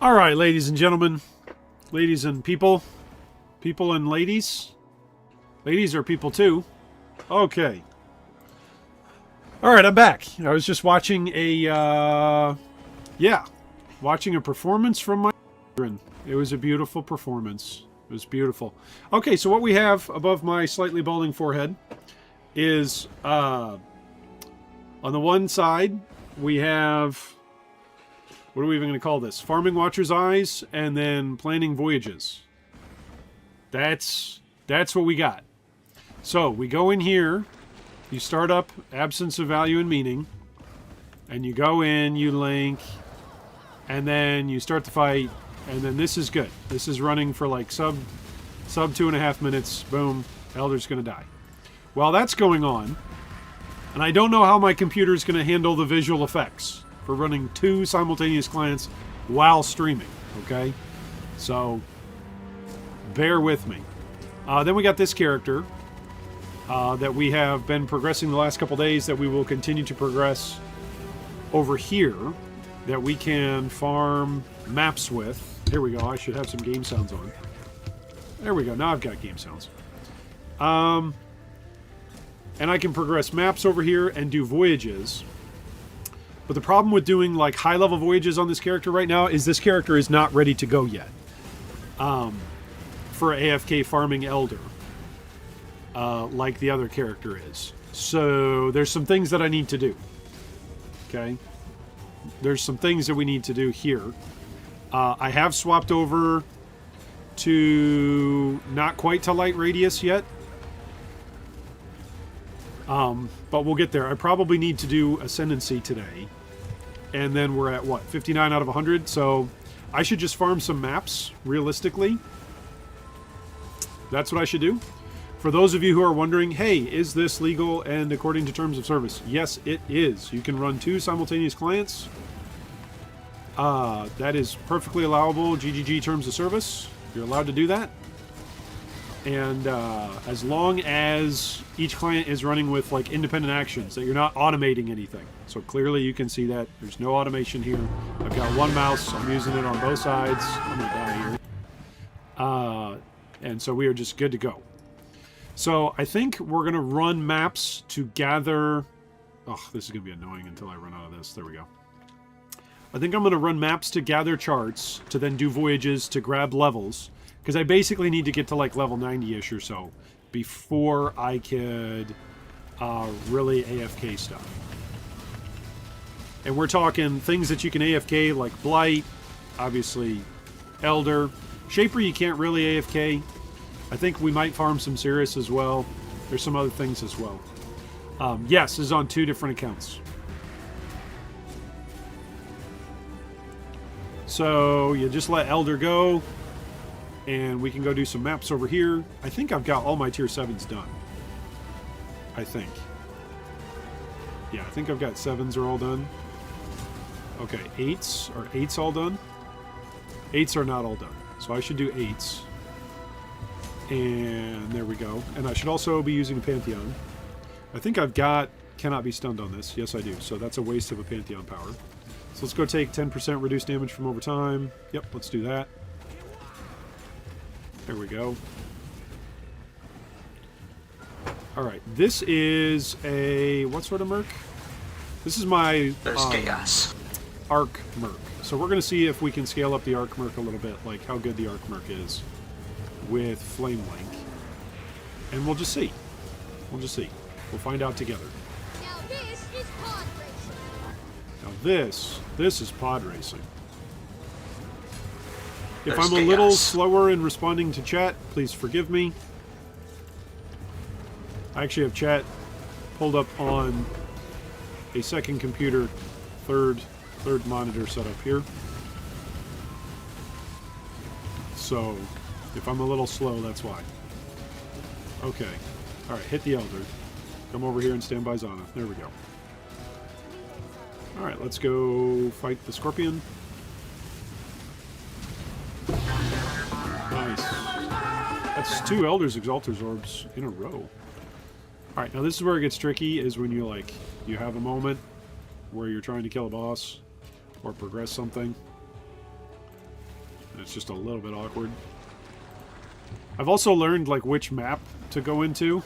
All right, ladies and gentlemen, ladies and people, people and ladies. Ladies are people too. Okay. All right, I'm back. I was just watching watching a performance from my children. It was a beautiful performance. It was beautiful. Okay, so what we have above my slightly balding forehead is, on the one side, we have, what are we even going to call this? Farming Watcher's Eyes, and then Planning Voyages. That's what we got. So, we go in here, you start up Absence of Value and Meaning, and you go in, you link, and then you start the fight, and then this is good. This is running for like sub 2.5 minutes, boom, Elder's going to die. While that's going on, and I don't know how my computer is going to handle the visual effects for running 2 simultaneous clients while streaming, okay? So, bear with me. Then we got this character that we have been progressing the last couple days that we will continue to progress over here that we can farm maps with. Here we go. I should have some game sounds on. There we go. Now I've got game sounds. And I can progress maps over here and do voyages. But the problem with doing like high-level voyages on this character right now is this character is not ready to go yet. For AFK farming Elder. Like the other character is. So there's some things that I need to do. Okay? There's some things that we need to do here. I have swapped over to not quite to light radius yet. But we'll get there. I probably need to do Ascendancy today. And then we're at, what, 59 out of 100? So I should just farm some maps, realistically. That's what I should do. For those of you who are wondering, hey, is this legal and according to terms of service? Yes, it is. You can run 2 simultaneous clients. That is perfectly allowable. GGG terms of service. You're allowed to do that. And as long as each client is running with like independent actions, that you're not automating anything. So clearly you can see that there's no automation here. I've got one mouse. I'm using it on both sides. I'm going to die here. And so we are just good to go. So I think we're going to run maps to gather... Oh, this is going to be annoying until I run out of this. There we go. I think I'm going to run maps to gather charts, to then do voyages to grab levels. Because I basically need to get to like level 90-ish or so before I could really AFK stuff. And we're talking things that you can AFK like Blight, obviously Elder. Shaper you can't really AFK. I think we might farm some Sirius as well. There's some other things as well. Yes, this is on 2 different accounts. So you just let Elder go. And we can go do some maps over here. I think I've got all my tier 7s done. I think. Yeah, I think I've got 7s are all done. Okay, 8s. Are 8s all done? 8s are not all done. So I should do 8s. And there we go. And I should also be using a Pantheon. I think I've got cannot be stunned on this. Yes, I do. So that's a waste of a Pantheon power. So let's go take 10% reduced damage from overtime. Yep, let's do that. There we go. Alright, this is a... What sort of Merc? This is my... There's chaos. Arc Merc. So we're going to see if we can scale up the Arc Merc a little bit, like how good the Arc Merc is with Flame Link. And we'll just see. We'll just see. We'll find out together. Now this is pod racing. Now this is pod racing. If There's I'm a little slower in responding to chat, please forgive me. I actually have chat pulled up on a second computer, third monitor set up here. So, if I'm a little slow, that's why. Okay. Alright, hit the Elder. Come over here and stand by Zana. There we go. Alright, let's go fight the Scorpion. Nice. That's 2 Elder's Exalter's Orbs in a row. Alright, now this is where it gets tricky, is when you have a moment where you're trying to kill a boss or progress something. It's just a little bit awkward. I've also learned like which map to go into,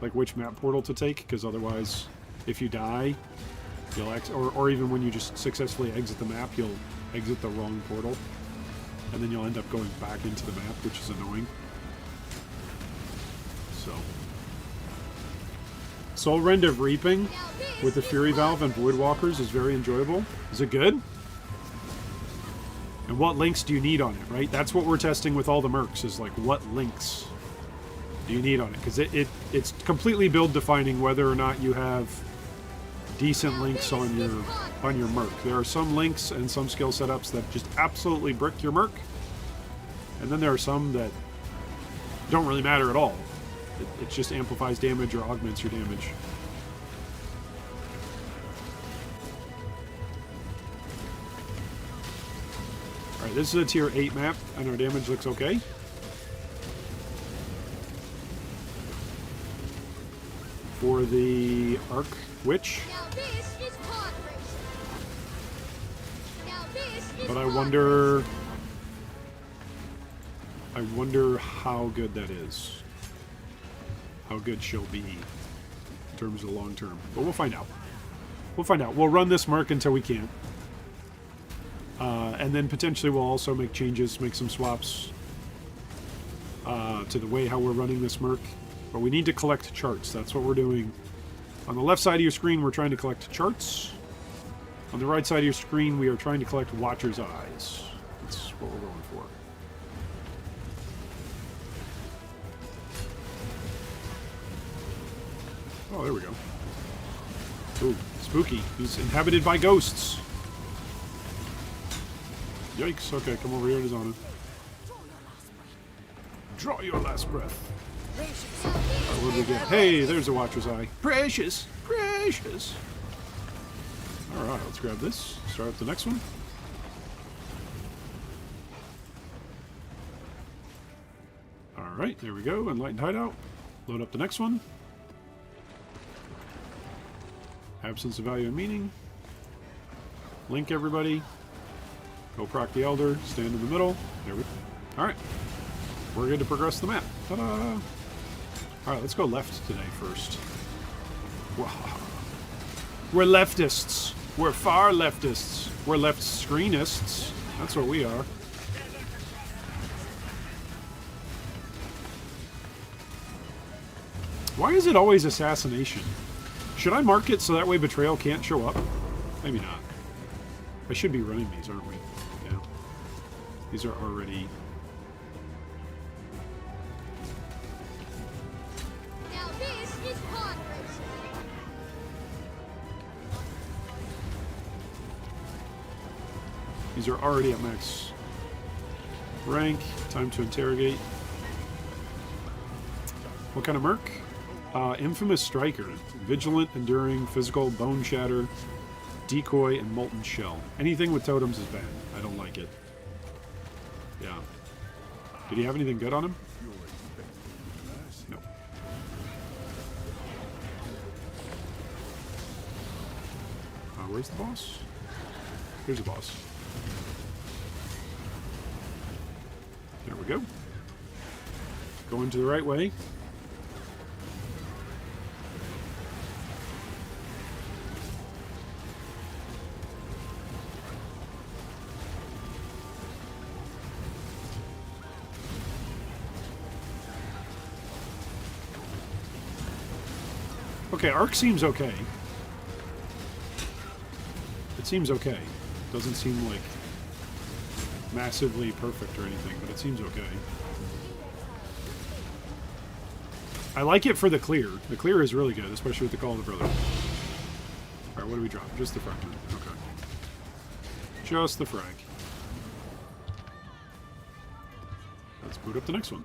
like which map portal to take, because otherwise, if you die, you'll or even when you just successfully exit the map, you'll exit the wrong portal, and then you'll end up going back into the map, which is annoying. So, Soul Rend of Reaping with the Fury Valve and Voidwalkers is very enjoyable. Is it good? And what links do you need on it, right? That's what we're testing with all the mercs, is like, what links do you need on it? Because it's completely build defining whether or not you have decent links on your merc. There are some links and some skill setups that just absolutely brick your merc, and then there are some that don't really matter at all. It just amplifies damage or augments your damage. Alright, this is a tier 8 map, and our damage looks okay. For the Arc Witch. But I wonder how good that is. How good she'll be in terms of long term. But we'll find out. We'll find out. We'll run this Merc until we can't. And then potentially we'll also make changes, make some swaps to the way how we're running this Merc. But we need to collect charts. That's what we're doing. On the left side of your screen, we're trying to collect charts. On the right side of your screen, we are trying to collect Watcher's Eyes. That's what we're going for. Oh, there we go. Ooh, spooky. He's inhabited by ghosts. Yikes. Okay, come over here to Zona. Draw your last breath. Alright, what do we get? Hey, there's a Watcher's Eye. Precious! Precious! Alright, let's grab this. Start up the next one. Alright, there we go. Enlightened Hideout. Load up the next one. Absence of Value and Meaning. Link everybody. Go proc the Elder. Stand in the middle. There we go. Alright. We're good to progress the map. Ta-da! Alright, let's go left today first. Wow. We're leftists. We're far leftists. We're left screenists. That's what we are. Why is it always assassination? Should I mark it so that way betrayal can't show up? Maybe not. I should be running these, aren't we? Yeah. These are already... Now this is pod racing. These are already at max rank. Time to interrogate. What kind of merc? Infamous Striker. Vigilant, Enduring, Physical, Bone Shatter, Decoy, and Molten Shell. Anything with totems is bad. I don't like it. Yeah. Did he have anything good on him? No. Where's the boss? Here's the boss. There we go. Going to the right way. Okay, Arc seems okay. It seems okay. Doesn't seem like massively perfect or anything, but it seems okay. I like it for the clear. The clear is really good, especially with the Call of the Brother. Alright, what do we drop? Just the fragment. Okay. Just the frag. Let's boot up the next one.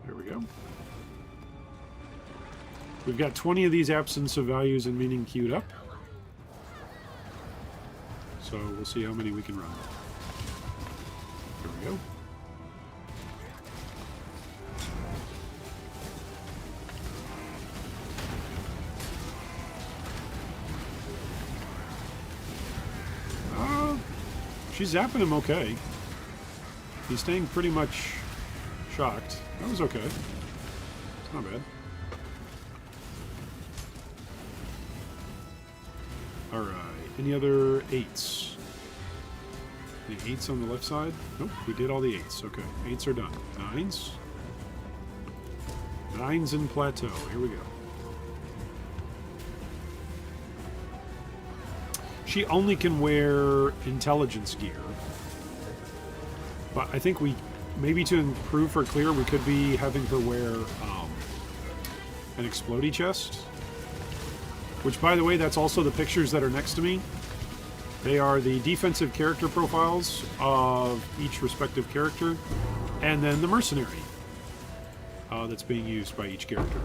There we go. We've got 20 of these absence of values and meaning queued up. So we'll see how many we can run. There we go. She's zapping him okay. He's staying pretty much shocked. That was okay. It's not bad. Alright. Any other 8s? Any 8s on the left side? Nope, we did all the 8s. Okay, 8s are done. 9s? 9s in plateau. Here we go. She only can wear intelligence gear. But I think we, maybe to improve her clear, we could be having her wear an explodey chest. Which, by the way, that's also the pictures that are next to me. They are the defensive character profiles of each respective character. And then the mercenary that's being used by each character.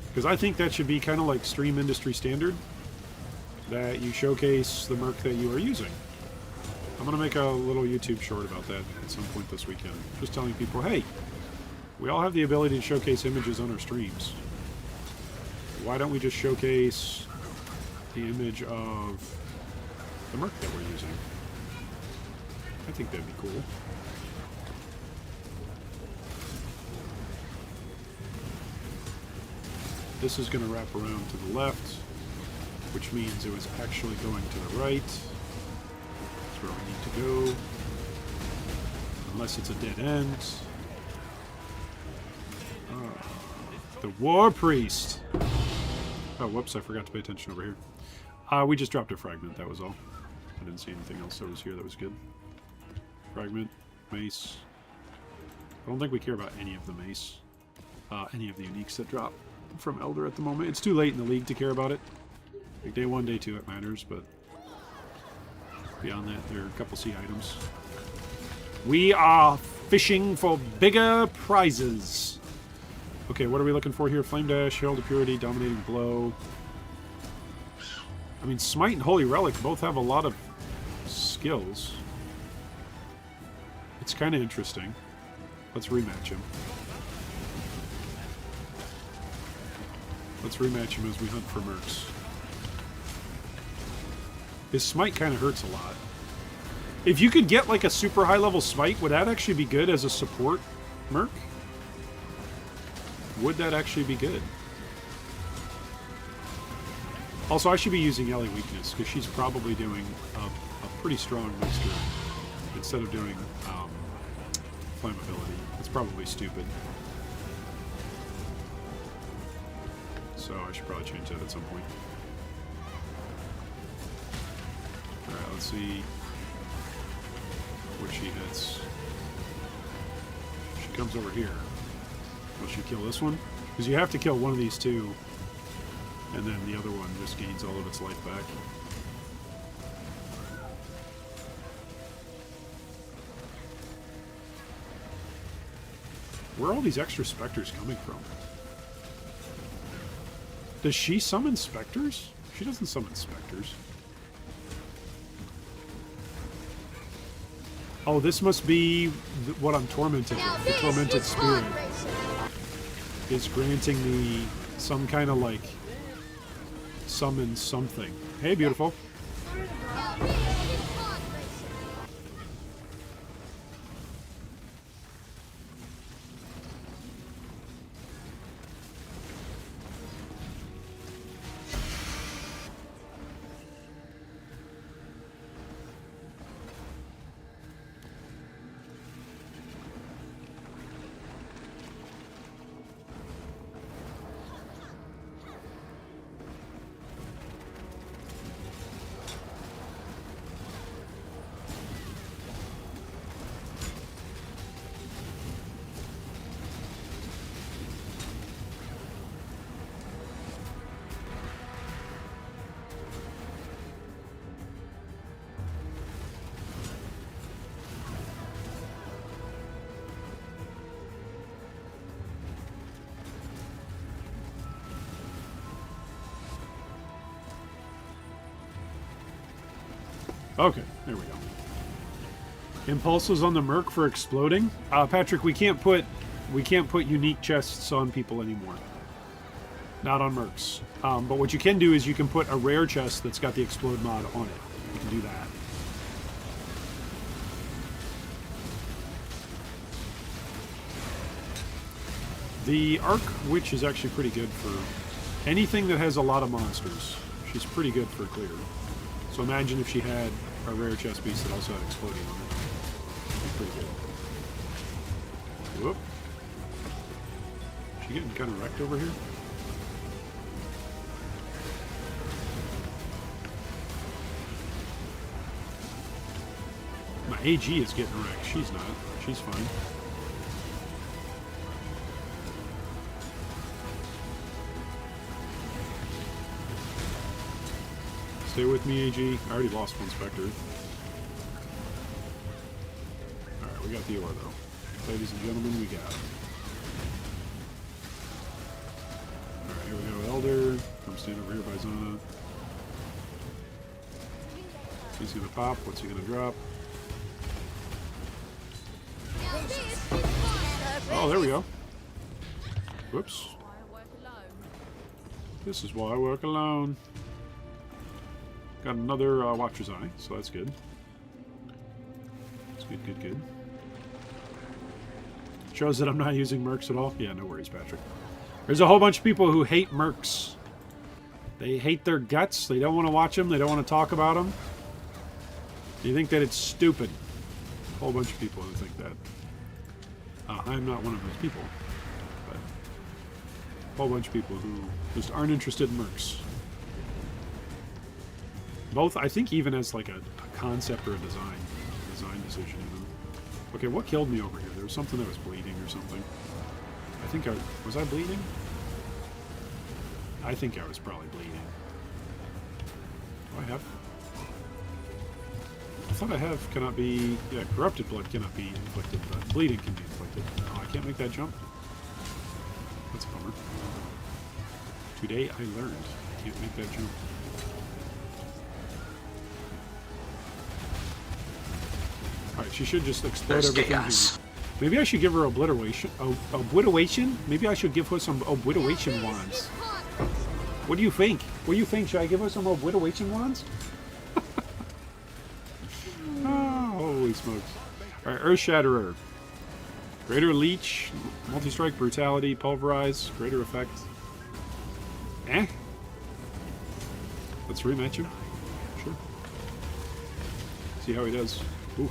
Because I think that should be kind of like stream industry standard. That you showcase the Merc that you are using. I'm going to make a little YouTube short about that at some point this weekend. Just telling people, hey, we all have the ability to showcase images on our streams. Why don't we just showcase the image of the Merc that we're using? I think that'd be cool. This is going to wrap around to the left, which means it was actually going to the right. That's where we need to go. Unless it's a dead end. The War Priest! Oh, whoops, I forgot to pay attention over here. We just dropped a fragment, that was all. I didn't see anything else that was here that was good. Fragment, mace. I don't think we care about any of the mace. Any of the uniques that drop from Elder at the moment. It's too late in the league to care about it. Like day 1, day 2 it matters, but beyond that, there are a couple C items. We are fishing for bigger prizes. Okay, what are we looking for here? Flame Dash, Herald of Purity, Dominating Blow. I mean, Smite and Holy Relic both have a lot of skills. It's kind of interesting. Let's rematch him. Let's rematch him as we hunt for Mercs. His Smite kind of hurts a lot. If you could get like a super high level Smite, would that actually be good as a support Merc? Would that actually be good? Also, I should be using Ellie Weakness, because she's probably doing a pretty strong mixture instead of doing Flammability. It's probably stupid. So I should probably change that at some point. Alright, let's see where she hits. She comes over here. Will she kill this one? Because you have to kill one of these two, and then the other one just gains all of its life back. Where are all these extra specters coming from? Does she summon specters? She doesn't summon specters. Oh, this must be what I'm tormented with. The tormented spirit is granting me some kind of like summon something. Hey, beautiful. Okay, there we go. Impulses on the Merc for exploding. Patrick, we can't put unique chests on people anymore. Not on Mercs. But what you can do is you can put a rare chest that's got the explode mod on it. You can do that. The Arc Witch is actually pretty good for anything that has a lot of monsters. She's pretty good for clear. So imagine if she had a rare chest piece that also had exploding on it. That'd be pretty good. Whoop. Is she getting kind of wrecked over here? My AG is getting wrecked. She's not. She's fine. Stay with me, AG. I already lost one Spectre. Alright, we got the ore, though. Ladies and gentlemen, we got it. Alright, here we go, Elder. Come stand over here by Zana. He's gonna pop. What's he gonna drop? Oh, there we go. Whoops. This is why I work alone. Got another Watcher's Eye, so that's good. That's good, good, good. Shows that I'm not using Mercs at all. Yeah, no worries, Patrick. There's a whole bunch of people who hate Mercs. They hate their guts. They don't want to watch them. They don't want to talk about them. They think that it's stupid. A whole bunch of people who think that. I'm not one of those people. But a whole bunch of people who just aren't interested in Mercs. Both, I think, even as like a concept or a design decision. Even. Okay, what killed me over here? There was something that was bleeding or something. I think was I bleeding? I think I was probably bleeding. Do I have? I thought I have cannot be. Yeah, corrupted blood cannot be inflicted, but bleeding can be inflicted. Oh, I can't make that jump. That's a bummer. Today I learned I can't make that jump. Alright, she should just explode everything here. Maybe I should give her obliteration. Obliteration? Maybe I should give her some obliteration wands. What do you think? What do you think? Should I give her some obliteration wands? Oh, holy smokes. Alright, Earth Shatterer. Greater Leech, Multi-Strike, Brutality, Pulverize, Greater Effect. Eh? Let's rematch him. Sure. See how he does. Ooh.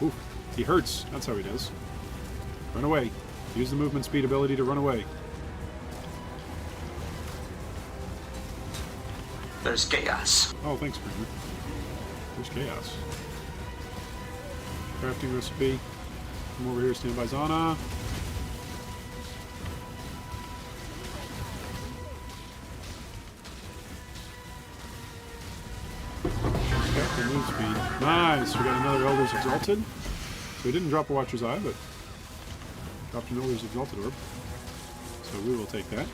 Ooh, he hurts. That's how he does. Run away. Use the movement speed ability to run away. There's chaos. Oh, thanks, Boomer. There's chaos. Crafting recipe. Come over here, stand by Zana. The move speed. Nice! We got another Elder's Exalted. So we didn't drop a Watcher's Eye, but dropped an Elder's Exalted Orb. So we will take that.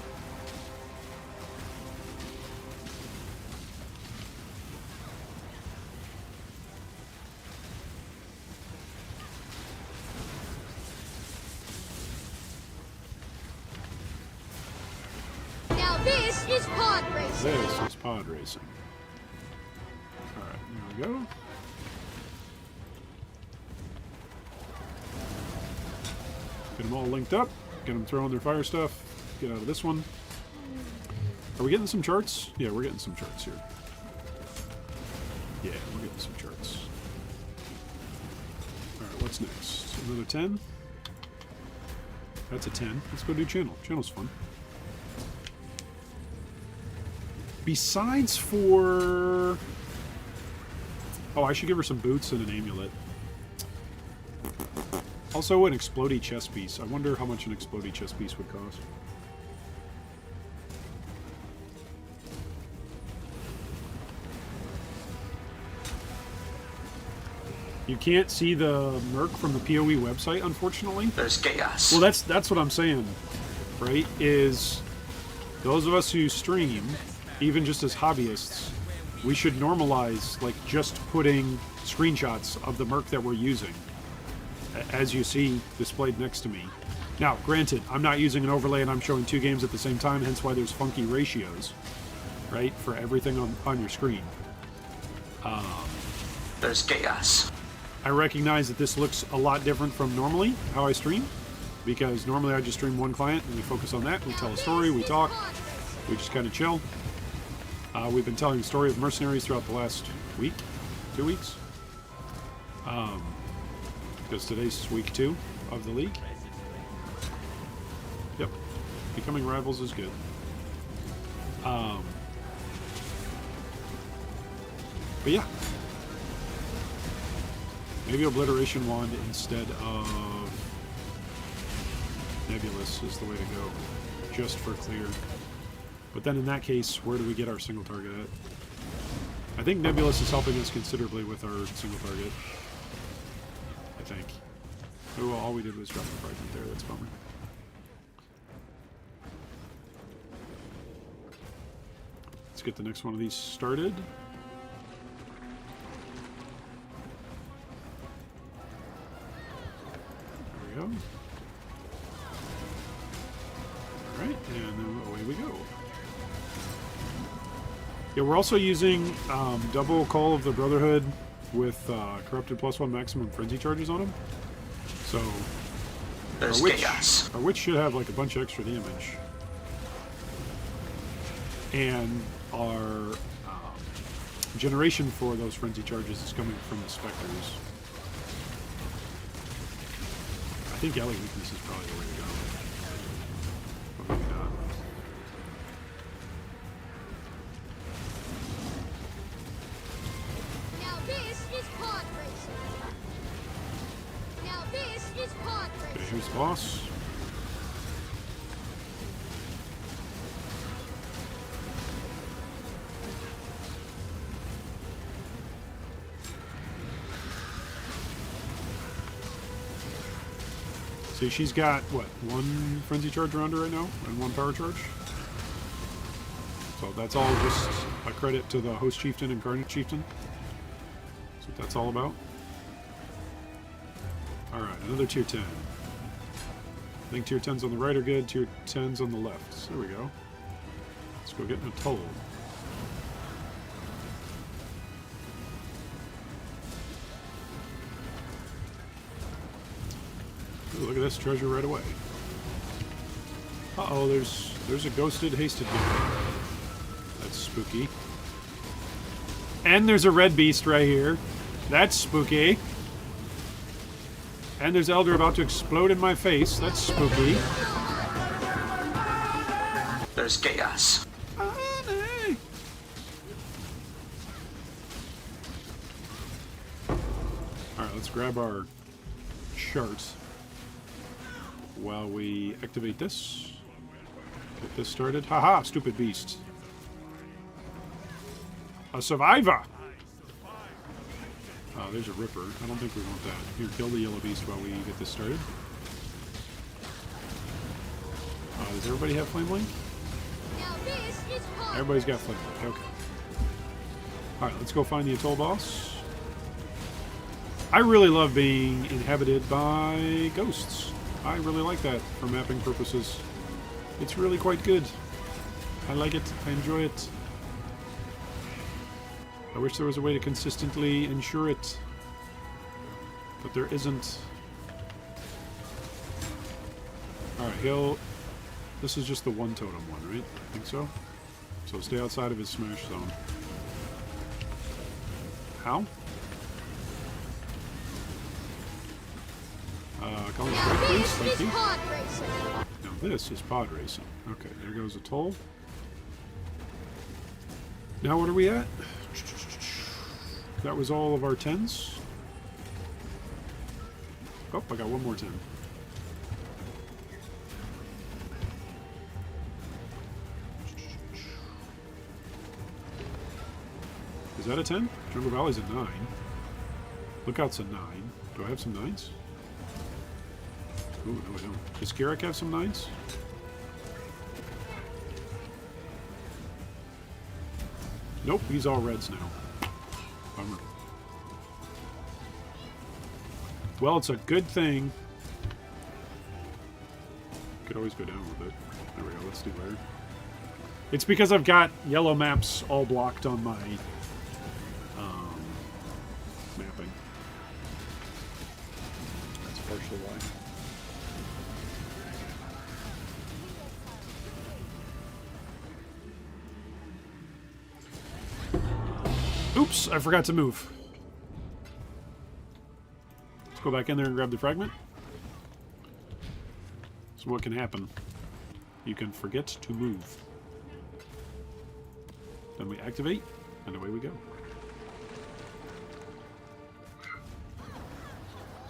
Now this is pod racing. This is pod racing. Alright, there we go. Get them all linked up. Get them throwing their fire stuff. Get out of this one. Are we getting some charts? Yeah, we're getting some charts here. Yeah, we're getting some charts. Alright, what's next? Another 10? That's a 10. Let's go do channel. Channel's fun. Besides for... Oh, I should give her some boots and an amulet. Also, an explodey chest piece. I wonder how much an explodey chest piece would cost. You can't see the Merc from the PoE website, unfortunately. There's chaos. Well, that's what I'm saying, right? Is those of us who stream, even just as hobbyists, we should normalize like just putting screenshots of the Merc that we're using, as you see displayed next to me. Now, granted, I'm not using an overlay and I'm showing two games at the same time, hence why there's funky ratios, right, for everything on your screen. There's chaos. I recognize that this looks a lot different from normally how I stream, because normally I just stream one client and we focus on that. We tell a story, we talk, we just kind of chill. We've been telling the story of mercenaries throughout the last week, 2 weeks. Because today's week 2 of the league. Yep. Becoming rivals is good. But yeah. Maybe Obliteration Wand instead of Nebulous is the way to go. Just for clear. But then in that case, where do we get our single target at? I think Nebulous is helping us considerably with our single target. I think. Oh, well, all we did was drop the fragment there. That's a bummer. Let's get the next one of these started. There we go. Alright, and then away we go. Yeah, we're also using double Call of the Brotherhood with Corrupted +1 maximum frenzy charges on them. So There's chaos. Our witch should have like a bunch of extra damage. And our generation for those frenzy charges is coming from the specters. I think Ellie weakness is probably the way to go. But maybe not. Now this is pod racing. Now this is pod Okay, racing. here's the boss. See, she's got, what, 1 frenzy charge around her right now? And 1 power charge? So that's all just a credit to the Host Chieftain and Carnage Chieftain. That's what that's all about. Alright, another tier 10. I think tier 10s on the right are good, tier 10s on the left. So there we go. Let's go get in a toll. Ooh, look at this treasure right away. Uh-oh, there's a ghosted hasted guy. That's spooky. And there's a red beast right here. That's spooky. And there's Elder about to explode in my face. That's spooky. There's chaos. Alright, let's grab our charts while we activate this. Get this started. Haha, stupid beast. A survivor! There's a Ripper. I don't think we want that. Here, kill the yellow beast while we get this started. Does everybody have Flame Link? Now this is pod Everybody's got Flame Link, okay. Alright, let's go find the Atoll boss. I really love being inhabited by ghosts. I really like that for mapping purposes. It's really quite good. I like it. I enjoy it. I wish there was a way to consistently ensure it. But there isn't. Alright, this is just the one totem one, right? I think so. So stay outside of his smash zone. How? Calling strike, please. Thank is you. pod racing. Now this is pod racing. Okay, there goes a toll. Now what are we at? That was all of our 10s. Oh, I got one more 10. Is that a 10? Jungle Valley's a 9. Lookout's a 9. Do I have some 9s? Ooh, no I don't. Does Garrick have some 9s? Nope, he's all reds now. Bummer. Well, it's a good thing. Could always go down with it. There we go, let's do better. It's because I've got yellow maps all blocked on my mapping. That's partially why. Oops, I forgot to move. Let's go back in there and grab the fragment. So what can happen? You can forget to move. Then we activate, and away we go.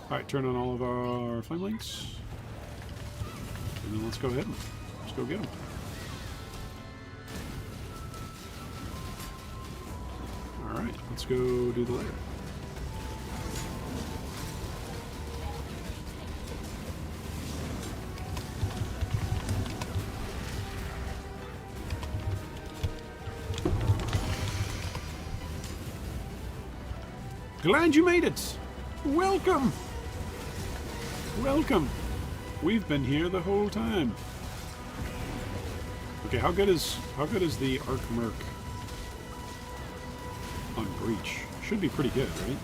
Alright, turn on all of our flame links. And then let's go ahead and let's go get them. Alright, let's go do the layer. Glad you made it! Welcome! Welcome! We've been here the whole time. Okay, how good is the Arc Merc on Breach? Should be pretty good, right?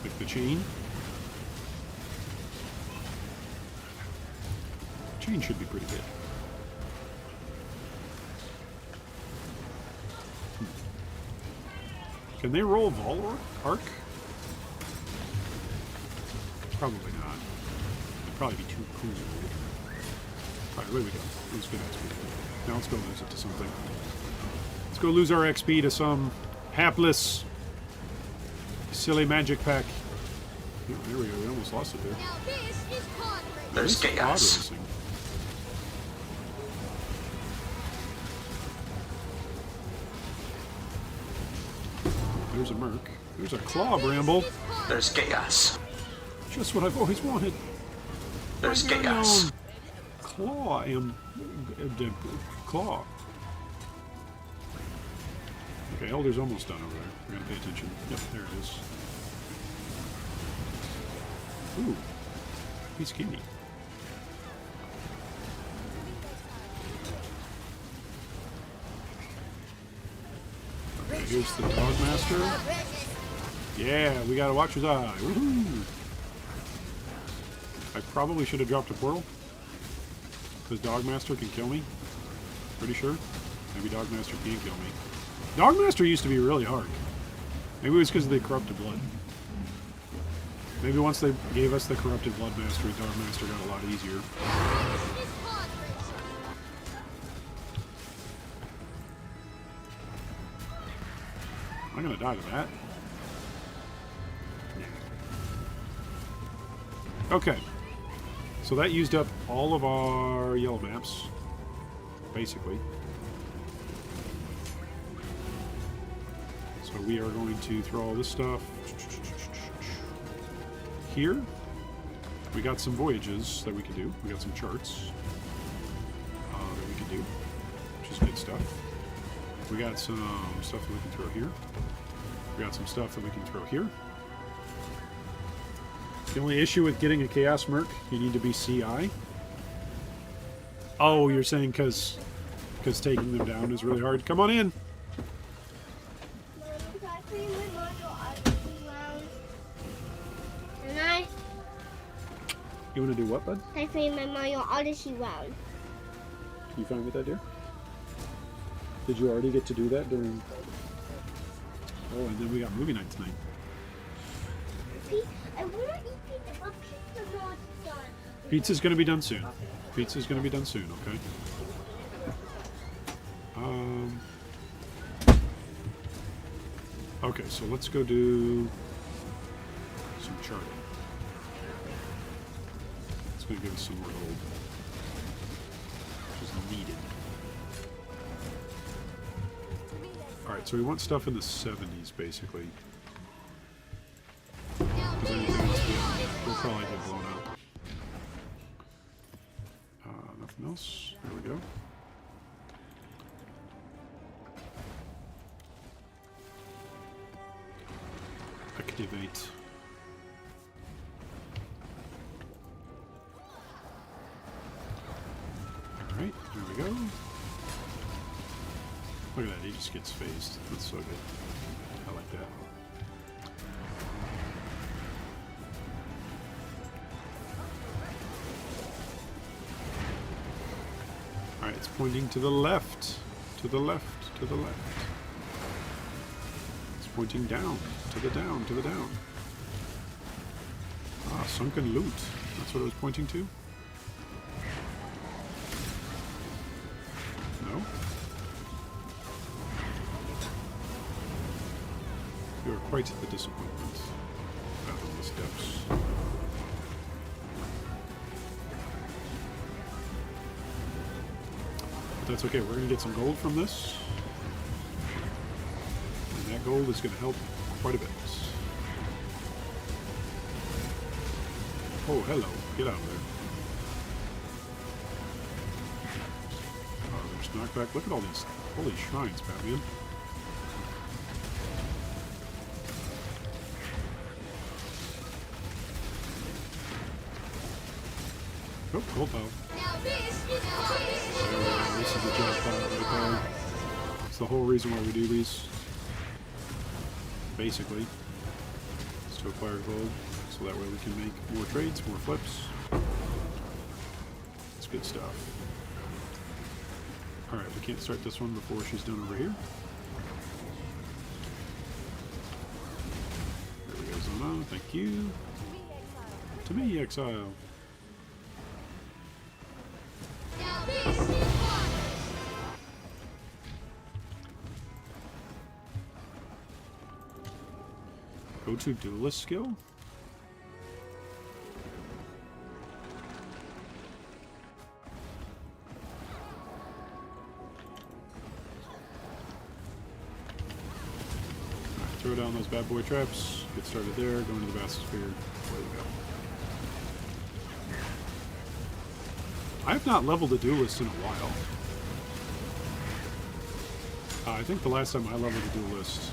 Like the chain? Chain should be pretty good. Can they roll Vol Arc? Probably not. It'd probably be too cool. Alright, away we go. Let's get XP. Now let's go lose it to something. Let's go lose our XP to some hapless, silly magic pack. Oh, there we go. We almost lost it there. Now this is pod racing. There's This is pod chaos. racing. There's a Merc. There's a Claw Bramble. There's chaos. Just what I've always wanted. There's My very chaos. own Claw and Claw. Okay, Elder's almost done over there. We're gonna pay attention. Yep, there it is. Ooh, he's skinny. Okay, here's the Dog Master. Yeah, we got a Watcher's Eye. Woohoo! I probably should have dropped a portal. Because Dogmaster can kill me. Pretty sure. Maybe Dogmaster can't kill me. Dogmaster used to be really hard. Maybe it was because of the Corrupted Blood. Maybe once they gave us the Corrupted Blood Mastery, Dogmaster got a lot easier. This is pod racing. I'm gonna die to that. Okay. So that used up all of our yellow maps. Basically. So we are going to throw all this stuff here. We got some voyages that we can do. We got some charts that we can do, which is good stuff. We got some stuff that we can throw here. We got some stuff that we can throw here. The only issue with getting a Chaos Merc, you need to be CI. Oh, you're saying because taking them down is really hard. Come on in. You want to do what, bud? I play my Mario Odyssey round. You fine with that, dear? Did you already get to do that during... Oh, and then we got movie night tonight. I want to eat pizza, but pizza's not done. Pizza's going to be done soon. Pizza's going to be done soon, okay? Okay, so let's go do some charting. It's going to give us some more gold, which is needed. Alright, so we want stuff in the 70s, basically. Now Because this anything else is we'll probably get blown up. Nothing else. There we go. Activate. Alright, there we go. Look at that, he just gets phased. That's so good. I like that. Alright, it's pointing to the left. To the left, to the left. It's pointing down, to the down, to the down. Ah, sunken loot. That's what it was pointing to? No? You are quite the disappointment. Fathomless depths. But that's okay, we're going to get some gold from this. And that gold is going to help quite a bit. Oh, hello. Get out of there. Oh, there's knockback. Look at all these holy shrines, Batman. Oh, gold pile. Now this is This is the jump pile right there. It's the whole reason why we do these. Basically. Is to acquire gold. So that way we can make more trades, more flips. It's good stuff. Alright, we can't start this one before she's done over here. There we go, Zona. Thank you. To me, Exile. Now this is hard. Go to Duelist skill. Throw down those bad boy traps. Get started there. Go into the bathysphere. Away we go. I have not leveled a duelist in a while. I think the last time I leveled a duelist,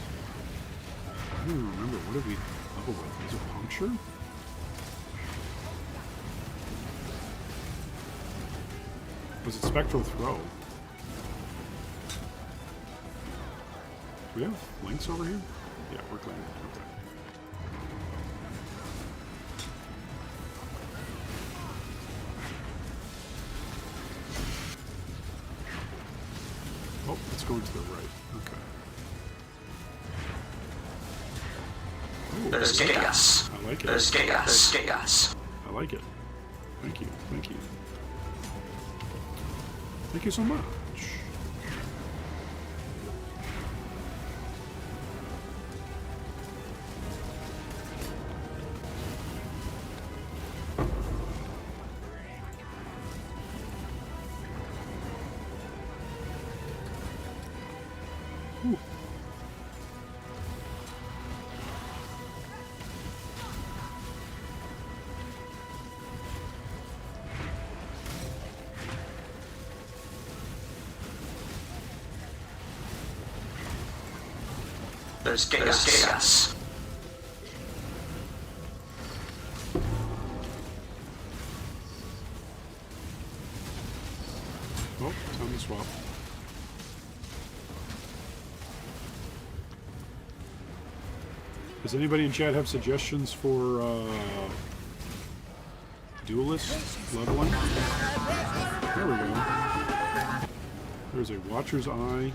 I don't even remember. What did we level with? Was it puncture? Was it spectral throw? Do we have links over here? Yeah, we're clear. Okay. Oh, it's going to the right. Okay. Oh, There's chaos. I like it. There's chaos. There's chaos. I like it. Thank you. Thank you. Thank you so much. Whew. There's chaos. There's chaos. Oh, time to swap. Does anybody in chat have suggestions for duelist leveling? There we go. There's a Watcher's Eye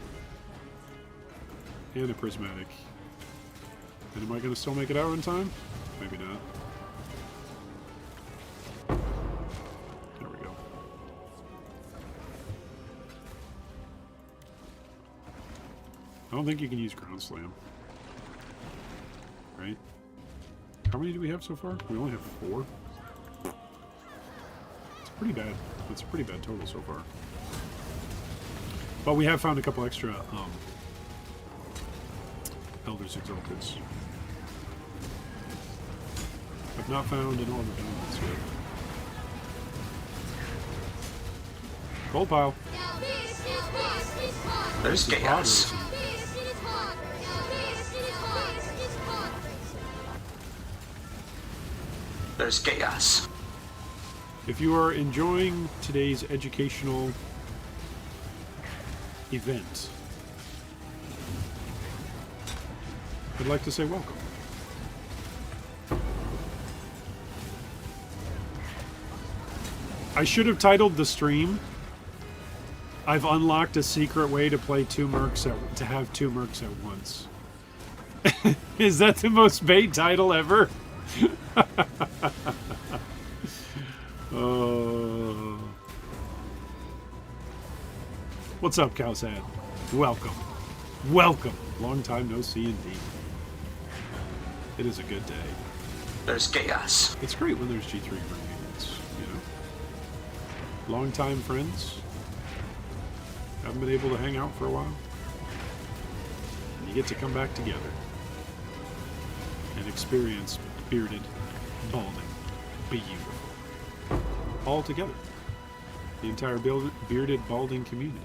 and a Prismatic. And am I going to still make it out in time? Maybe not. There we go. I don't think you can use Ground Slam. Right? How many do we have so far? We only have 4. It's pretty bad. It's a pretty bad total so far. But we have found a couple extra Elders Exalteds. I've not found an Order Dominance yet. Gold pile. Now this is hard. There's This is chaos. pod racing. This is hard. Now this is hard. This is hard. There's chaos. If you are enjoying today's educational event, I'd like to say welcome. I should have titled the stream I've unlocked a secret way to play to have two Mercs at once. Is that the most bait title ever? Oh. What's up, Cowsad? Welcome. Welcome. Long time no see indeed. It is a good day. There's chaos. It's great when there's G3 reunions, you know? Long-time friends. Haven't been able to hang out for a while. And you get to come back together and experience bearded balding. Beautiful. All together. The entire bearded balding community.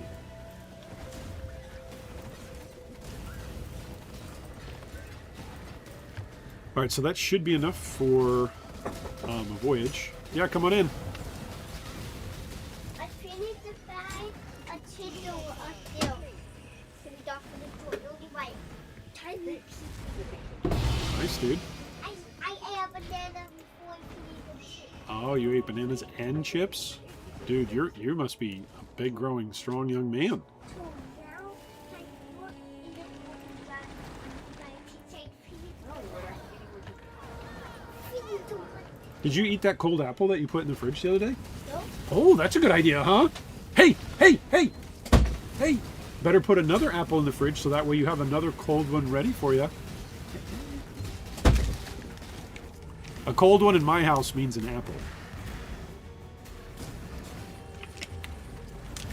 Alright, so that should be enough for a voyage. Yeah, come on in. I finished the bag, a chicken or a deal. So we got for the only way. Nice, dude. I ate a banana before I finished the shit. Oh, you ate bananas and chips? Dude, you must be a big, growing, strong young man. So now, I put in the water that I take Did you eat that cold apple that you put in the fridge the other day? No. Oh, that's a good idea, huh? Hey, hey, hey, hey. Better put another apple in the fridge so that way you have another cold one ready for you. A cold one in my house means an apple.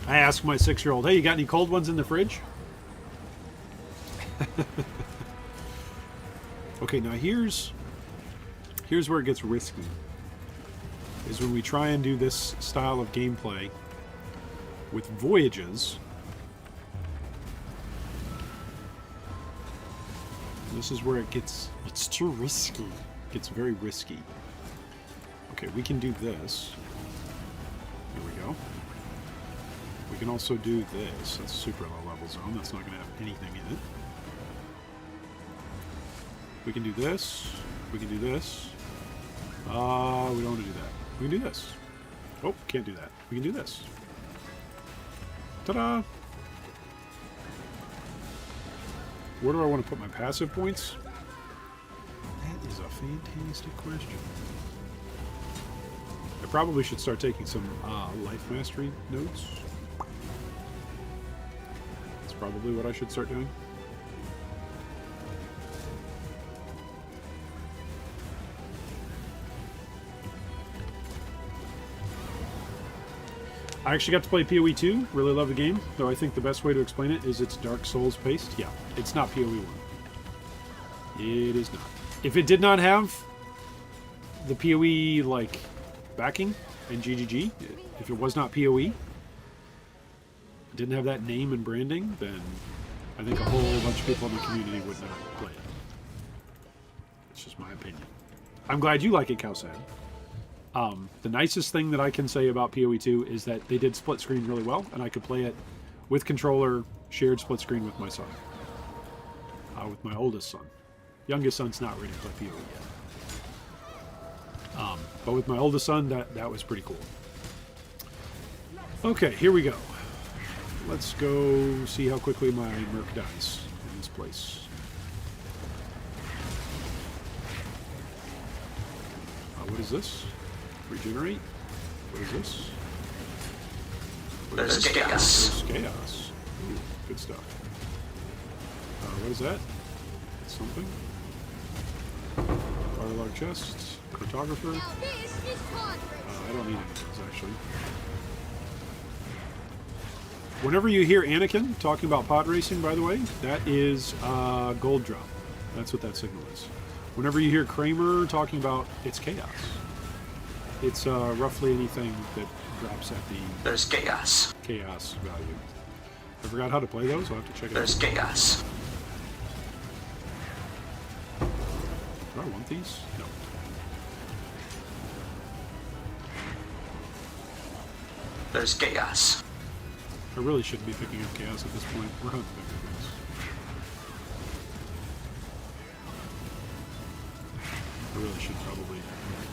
I ask my 6-year-old, hey, you got any cold ones in the fridge? Okay, now here's where it gets risky. Is when we try and do this style of gameplay with voyages. This is where it's too risky. It gets very risky. Okay, we can do this. Here we go. We can also do this. That's super low level zone. That's not going to have anything in it. We can do this. We can do this. We don't want to do that. We can do this. Oh, can't do that. We can do this. Ta-da! Where do I want to put my passive points? That is a fantastic question. I probably should start taking some life mastery notes. That's probably what I should start doing. I actually got to play PoE 2. Really love the game, though I think the best way to explain it is it's Dark Souls paced. Yeah, it's not PoE 1. It is not. If it did not have the PoE like backing and GGG, if it was not PoE, didn't have that name and branding, then I think a whole bunch of people in the community would not play it. It's just my opinion. I'm glad you like it, Cowsad. The nicest thing that I can say about PoE 2 is that they did split screen really well, and I could play it with controller, shared split screen with my son. With my oldest son. Youngest son's not ready to play PoE yet. But with my oldest son, that was pretty cool. Okay, here we go. Let's go see how quickly my Merc dies in this place. What is this? Regenerate? What is this? There's chaos. There's chaos. Ooh, good stuff. What is that? It's something. Firelog chest. Cartographer. Now this is pod racing. I don't need any of those, actually. Whenever you hear Anakin talking about pod racing, by the way, that is gold drop. That's what that signal is. Whenever you hear Kramer talking about it's chaos, it's roughly anything that drops at the There's chaos. chaos value. I forgot how to play those. I'll have to check it There's out. chaos. Do I want these? No. There's chaos. I really shouldn't be picking up chaos at this point. We're hunting things. I really should probably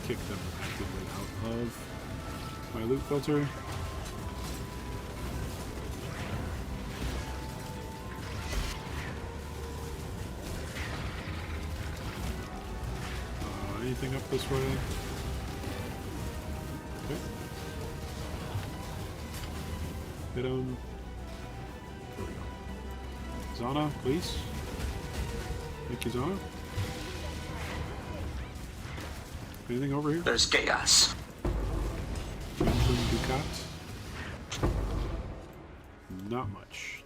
kick them actively out of my loot filter. anything up this way? Okay. Hit him. There we go. Zana, please. Thank you, Zana. Anything over here? There's chaos. Benjamin Ducat. Not much.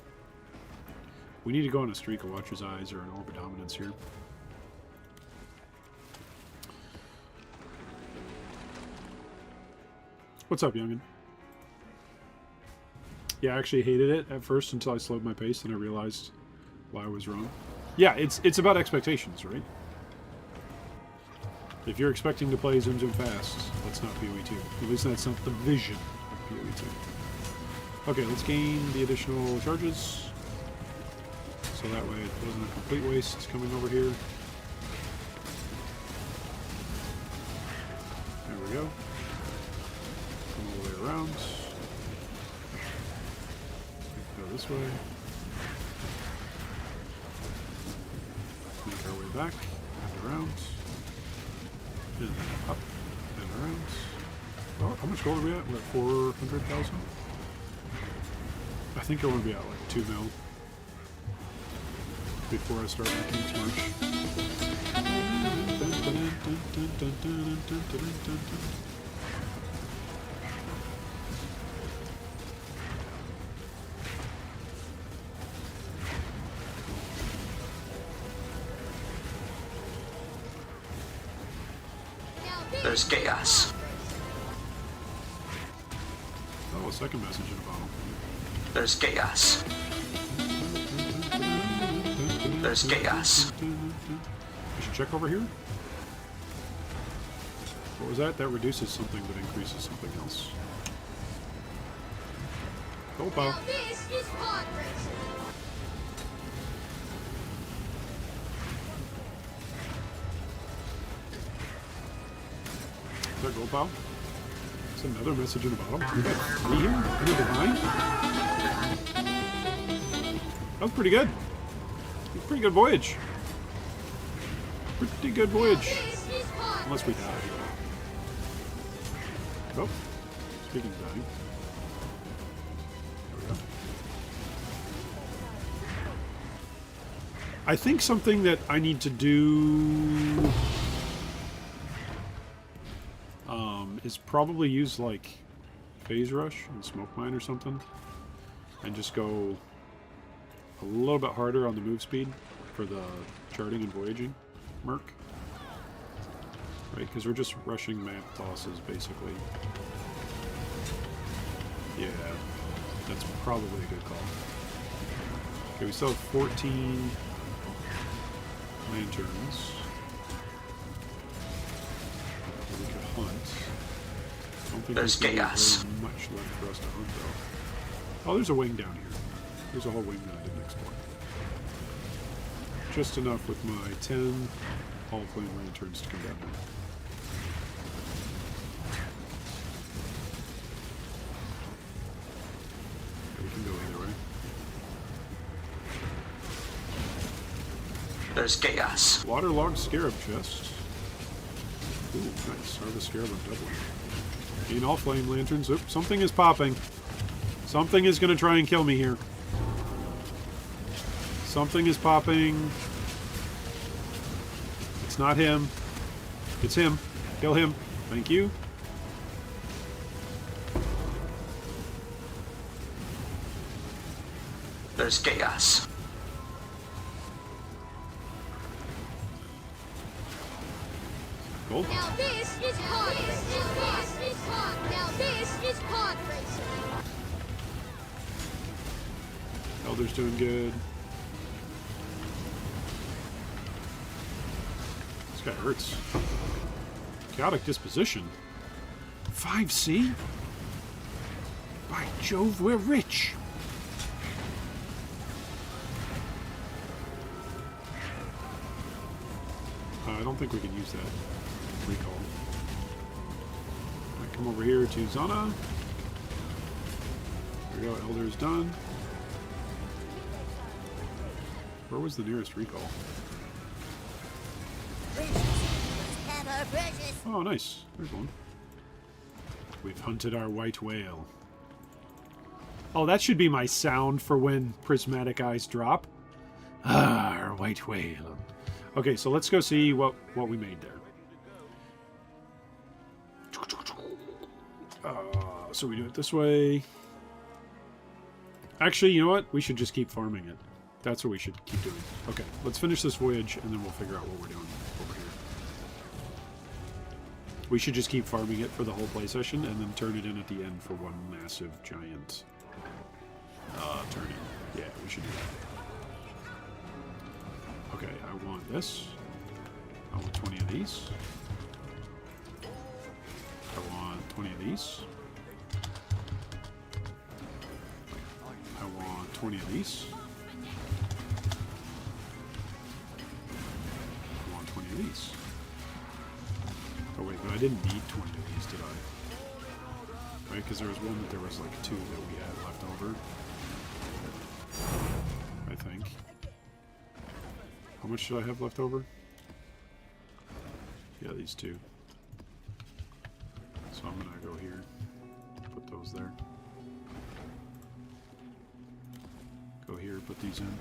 We need to go on a streak of Watcher's Eyes or an Orb of Dominance here. What's up, youngin? Yeah, I actually hated it at first until I slowed my pace and I realized why I was wrong. Yeah, it's about expectations, right? If you're expecting to play Zoom Zoom fast, that's not PoE 2. At least that's not the vision of PoE 2. Okay, let's gain the additional charges. So that way it wasn't a complete waste coming over here. There we go. Come all the way around. Go this way. Make our way back and around. And then up and around. Oh, how much gold are we at? We're at 400,000? I think I want to be at like 2 mil before I start making too much. There's chaos. Oh, a second message in a bottle. There's chaos. There's chaos. I should check over here. What was that? That reduces something but increases something else. Go, pal. Now this is pod racing. Is that gold, pal? It's another message in the bottom. We got 3 here? Any divine? That was pretty good. Pretty good voyage. Pretty good voyage. This is pod Unless we die. Oh. Speaking of dying. There we go. I think something that I need to do is probably use like Phase Rush and Smoke Mine or something. And just go a little bit harder on the move speed for the charting and voyaging Merc. Right, because we're just rushing map tosses, basically. Yeah, that's probably a good call. Okay, we still have 14 lanterns. We could hunt. I don't think There's really chaos. very much left for us to hunt, though. Oh, there's a wing down here. There's a whole wing that I didn't explore. Just enough with my 10 Hall of Flame lanterns to come down here. Okay, we can go either way. There's chaos. Waterlogged Scarab chest. Ooh, nice. Harvest Scarab on doubling. Gain all flame lanterns. Oop, something is popping. Something is going to try and kill me here. Something is popping. It's not him. It's him. Kill him. Thank you. There's chaos. Gold. Now this is pod racing. This is pod. Now this is pod racing. Elder's doing good. This guy hurts. Chaotic Disposition. 5C? By Jove, we're rich! I don't think we can use that recall. I come over here to Zana. There we go, Elder's done. Where was the nearest recall? precious. Oh, nice. There's one. We've hunted our white whale. Oh, that should be my sound for when prismatic eyes drop. Ah, our white whale. Okay, so let's go see what we made there. So we do it this way. Actually, you know what? We should just keep farming it. That's what we should keep doing. Okay, let's finish this voyage, and then we'll figure out what we're doing over here. We should just keep farming it for the whole play session, and then turn it in at the end for one massive, giant turn-in. Yeah, we should do that. Okay, I want this. I want 20 of these. I want 20 of these. I want 20 of these. I want 20 of these. Oh wait, but I didn't need 20 of these, did I? Right, because there was one that there was like 2 that we had left over. I think. How much should I have left over? Yeah, these 2. So I'm gonna go here, put those there. Go here, put these in.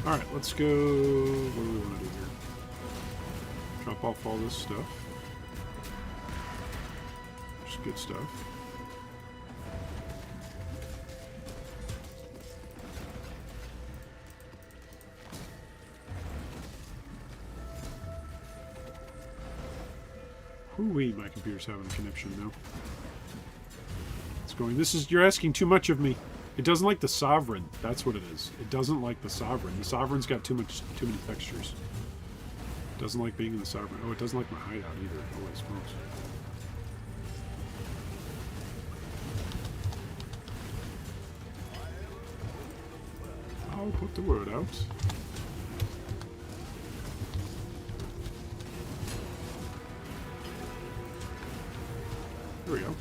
Alright, let's go. What do we want to do here? Drop off all this stuff. Just good stuff. Hoo-wee, my computer's having a conniption now. It's going, you're asking too much of me. It doesn't like the Sovereign. That's what it is. It doesn't like the Sovereign. The Sovereign's got too many textures. It doesn't like being in the Sovereign. Oh, it doesn't like my hideout either. Oh, I suppose. I'll put the word out. There we go.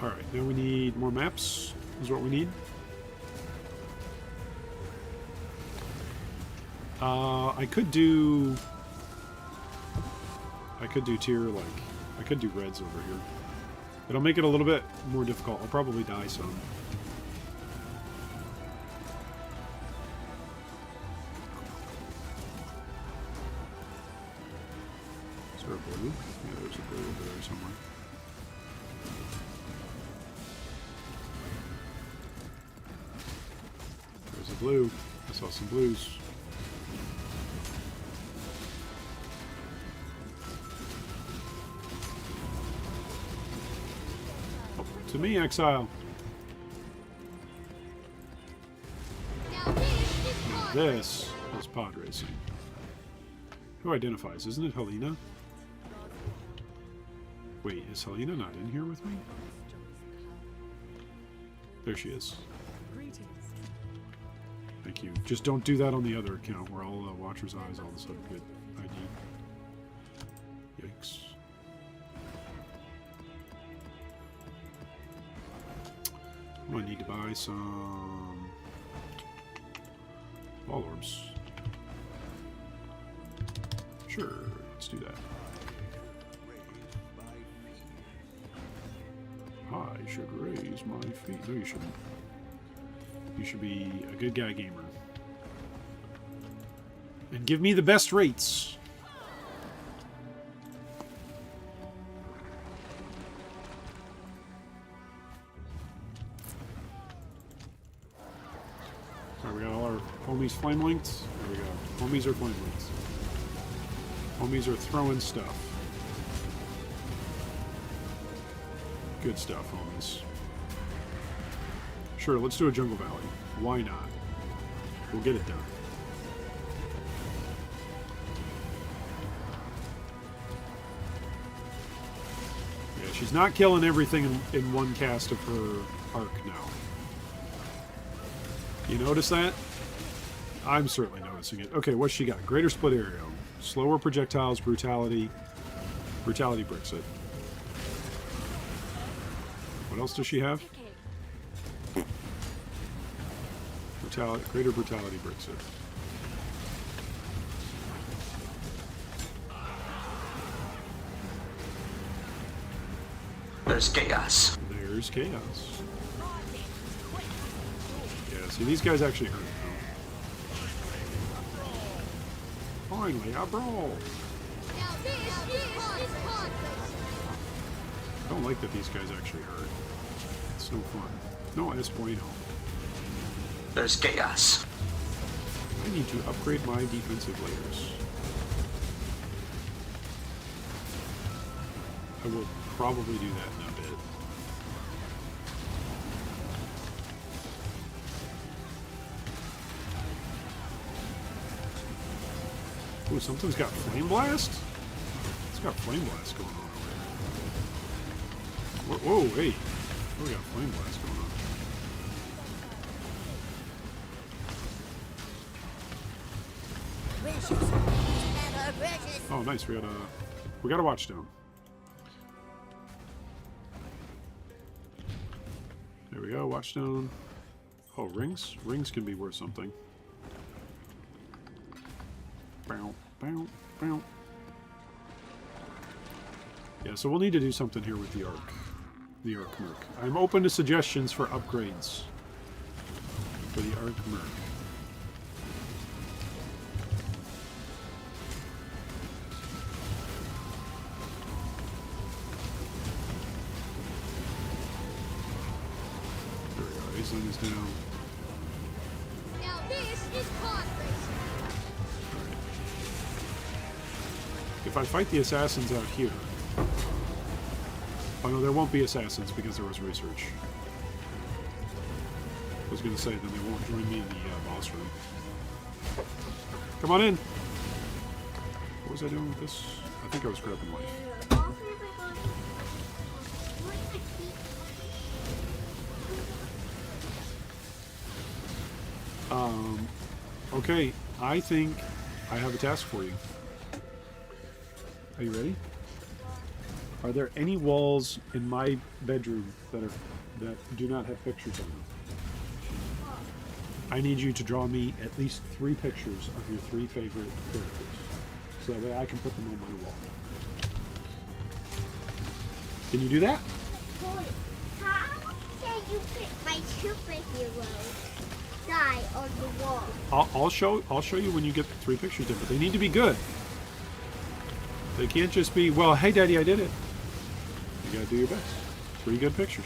Alright, now we need more maps, is what we need. I could do tier, like, I could do reds over here. It'll make it a little bit more difficult. I'll probably die some. Is there a blue? Yeah, there's a blue over there somewhere. There's a blue. I saw some blues. Oh, to me, Exile. Now this is pod This is pod racing. Who identifies? Isn't it Helena? Wait, is Helena not in here with me? There she is. Thank you. Just don't do that on the other account where all Watcher's Eyes all of a sudden get ID. Yikes. I'm gonna need to buy some ball orbs. Sure, let's do that. I should raise my feet. No, you shouldn't. You should be a good guy gamer. And give me the best rates. Alright, we got all our homies flame linked. There we go. Homies are flame linked. Homies are throwing stuff. Good stuff, homies. Sure, let's do a Jungle Valley. Why not? We'll get it done. Yeah, she's not killing everything in one cast of her arc now. You notice that? I'm certainly noticing it. Okay, what's she got? Greater split area. Slower projectiles, brutality. Brutality bricks it. What else does she have? Brutality, greater brutality bricks it. There's chaos. There's chaos. Yeah, see, these guys actually hurt. Finally, a brawl. Now this is pod racing. I don't like that these guys actually hurt. It's no fun. No es bueno. There's chaos. I need to upgrade my defensive layers. I will probably do that in a bit. Ooh, something's got Flame Blast? It's got Flame Blast going on over there. Whoa, hey. Oh, we got Flame Blast going on. Oh, nice. We got a watchstone. There we go, watchstone. Oh, rings? Rings can be worth something. Bow, bow, bow. Yeah, so we'll need to do something here with the Arc. The Arc Merc. I'm open to suggestions for upgrades for the Arc Merc. There we go, Aisling is down. Now this is pod racing. If I fight the assassins out here... Oh no, there won't be assassins because there was research. I was going to say then they won't join me in the boss room. Come on in! What was I doing with this? I think I was grabbing life. Okay, I think I have a task for you. Are you ready? Are there any walls in my bedroom that do not have pictures on them? I need you to draw me at least 3 pictures of your 3 favorite characters, so that way I can put them on my wall. Can you do that? How can you put my superhero guy on the wall? I'll show you when you get 3 pictures in, but they need to be good. They can't just be, well, hey daddy, I did it. You gotta do your best. 3 good pictures.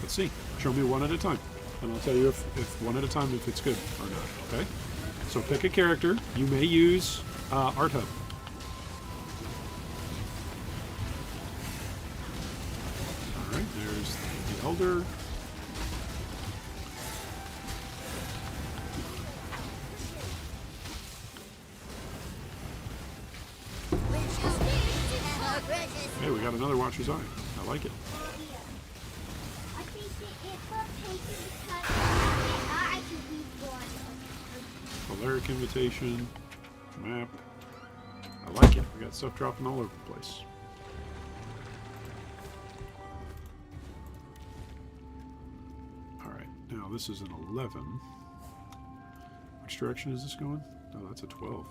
Let's see. Show me one at a time. And I'll tell you if one at a time if it's good or not, okay? So pick a character. You may use Art Hub. Alright, there's the Elder. Hey, we got another Watcher's Eye. I like it. I think it's a paper because I can be one. Polaric Invitation. Map. I like it. We got stuff dropping all over the place. Alright, now this is an 11. Which direction is this going? Oh, that's a 12.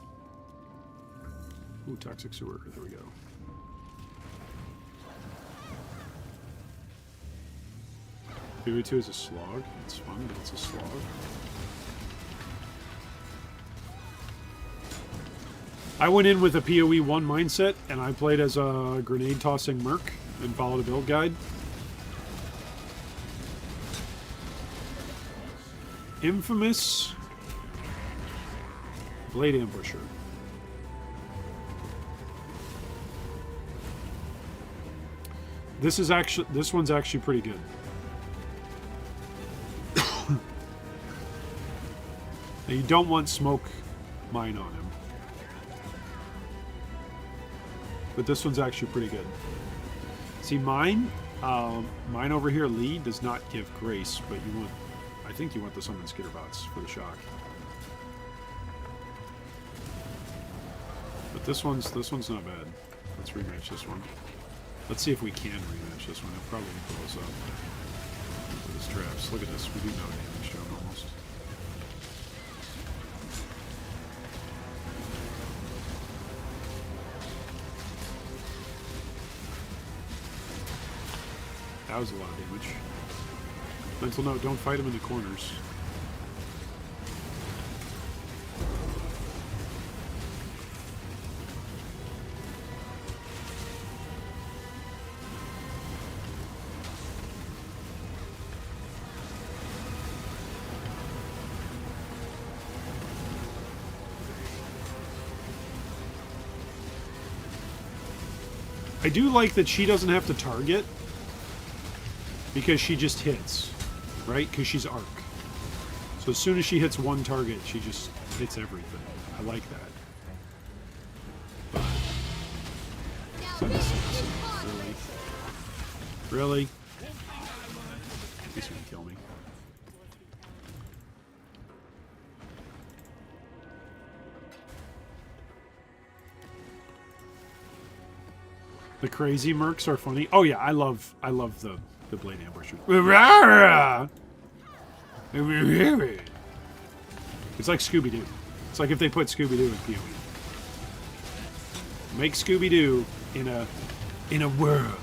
Ooh, Toxic Sewer. There we go. PV2 is a slog. It's fun, but it's a slog. I went in with a PoE 1 mindset, and I played as a grenade-tossing Merc and followed a build guide. Infamous Blade Ambusher. This one's actually pretty good. Now you don't want smoke mine on him. But this one's actually pretty good. See, mine over here, Lee, does not give grace, but you want, I think you want the summon Skitterbots for the shock. But This one's not bad. Let's rematch this one. Let's see if we can rematch this one. It'll probably pull us up. Look at his traps. Look at this. We do no damage to him almost. That was a lot of damage. Mental note, don't fight him in the corners. I do like that she doesn't have to target because she just hits, right? Because she's arc. So as soon as she hits one target, she just hits everything. I like that. But Now this is pod really? racing. Really? He's gonna kill me. The crazy mercs are funny. Oh yeah, I love the blade ambusher. It's like Scooby-Doo. It's like if they put Scooby-Doo in PoE. Make Scooby-Doo in a world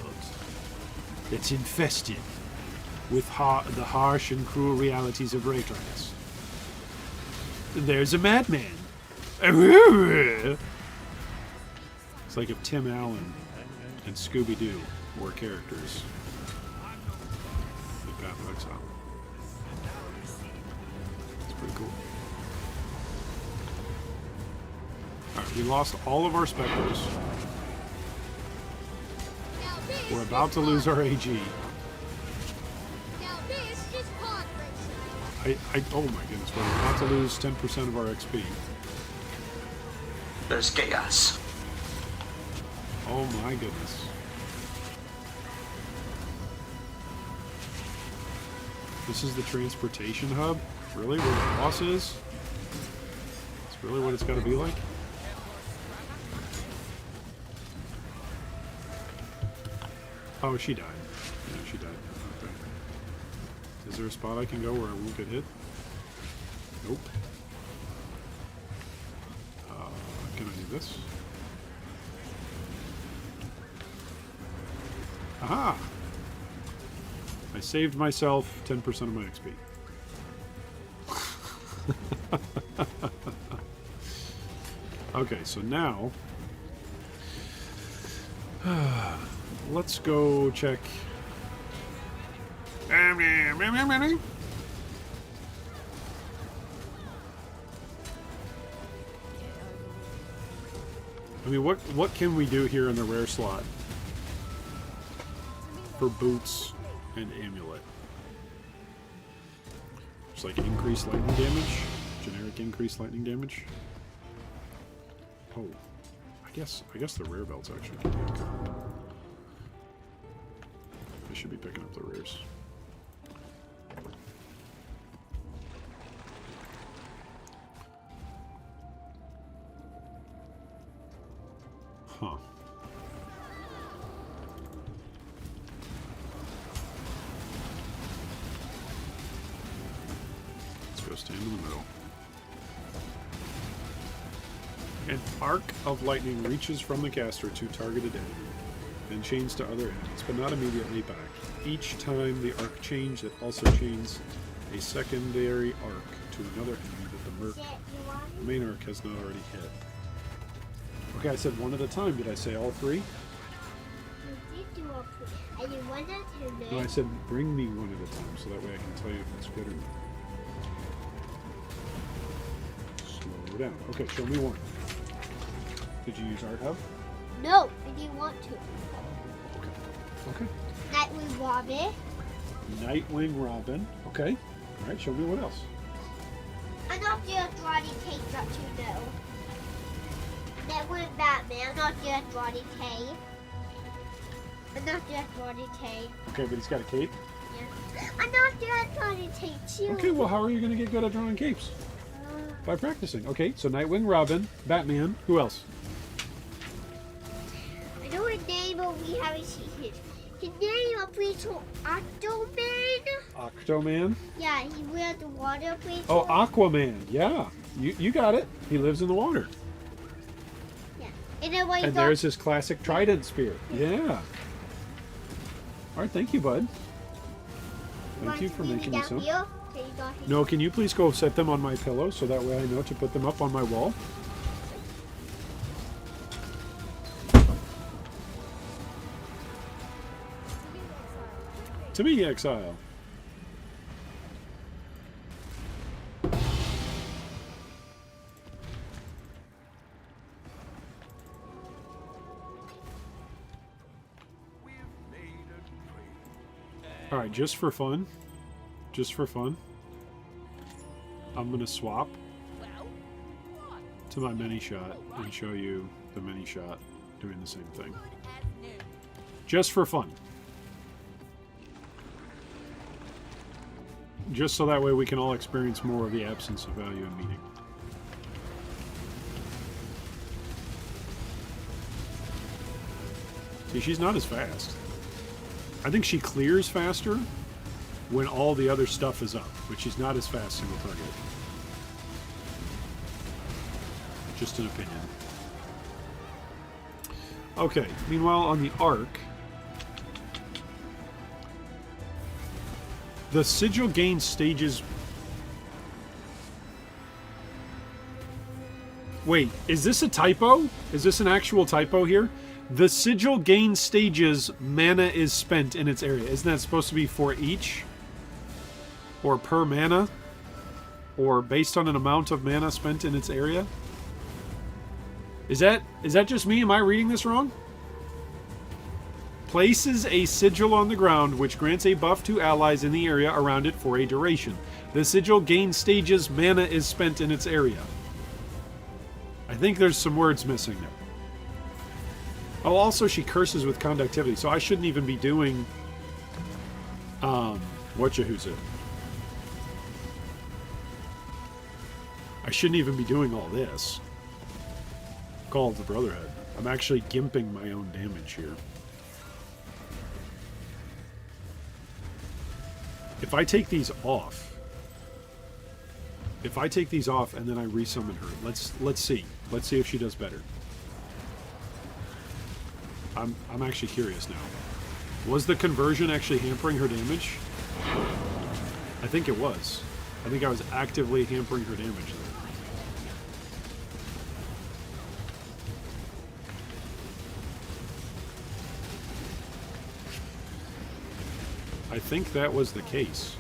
that's infested with the harsh and cruel realities of Raytrans. There's a madman. It's like if Tim Allen and Scooby-Doo were characters. The Path of Exile. It's pretty cool. Alright, we lost all of our Spectres. Now this We're is about to lose our AG. Now this is pod racing. Oh my goodness, we're about to lose 10% of our XP. There's chaos. Oh my goodness. This is the transportation hub? Really? Where the boss is? It's really what it's got to be like? Oh, she died. Yeah, she died. Okay. Is there a spot I can go where I won't get hit? Nope. Can I do this? Aha! I saved myself 10% of my XP. Okay, so now let's go check. I mean, what can we do here in the rare slot for boots and amulet? It's like increased lightning damage, generic increased lightning damage. Oh, I guess the rare belts actually can take. I should be picking up the rares. Huh. Let's go stand in the middle. An arc of lightning reaches from the caster to targeted enemy, then chains to other enemies, but not immediately back. Each time the arc changes, it also chains a secondary arc to another enemy that the Merc, the main arc, has not already hit. Okay, I said one at a time. Did I say all three? You did do all three. I did one at a time. No, I said bring me one at a time, so that way I can tell you if it's good or not. Slow down. Okay, show me one. Did you use Art Hub? No, I didn't want to. Okay. Nightwing Robin. Nightwing Robin. Okay. All right, show me what else. I'm not just Roddy K, not to know. Nightwing Batman. I'm not just Roddy K. I'm not just Roddy K. Okay, but he's got a cape. Yeah. I'm not just Roddy K too. Okay, well, how are you going to get good at drawing capes? By practicing. Okay, so Nightwing Robin, Batman. Who else? we haven't seen his. His name is Preacher Octoman. Octoman? Yeah, he wears the water preacher. Oh, Aquaman. Yeah. You got it. He lives in the water. Yeah. And then when he And goes, there's his classic trident spear. Yeah. All right, thank you, bud. Thank you for making this up. No, can you please go set them on my pillow so that way I know to put them up on my wall? To me, Exile. Alright, just for fun, I'm going to swap to my mini shot and show you the mini shot doing the same thing. Just for fun. Just so that way we can all experience more of the absence of value in meaning. See, she's not as fast. I think she clears faster when all the other stuff is up, but she's not as fast single target. Just an opinion. Okay, meanwhile on the arc, the sigil gains stages... Wait, is this a typo? Is this an actual typo here? The sigil gains stages, mana is spent in its area. Isn't that supposed to be for each? Or per mana? Or based on an amount of mana spent in its area? Is that just me? Am I reading this wrong? Places a sigil on the ground, which grants a buff to allies in the area around it for a duration. The sigil gains stages, mana is spent in its area. I think there's some words missing there. Oh, also she curses with conductivity, so I shouldn't even be doing... whatchahoozit. I shouldn't even be doing all this. Call of the Brotherhood. I'm actually gimping my own damage here. If I take these off... If I take these off and then I resummon her, let's see. Let's see if she does better. I'm actually curious now. Was the conversion actually hampering her damage? I think it was. I think I was actively hampering her damage there. I think that was the case.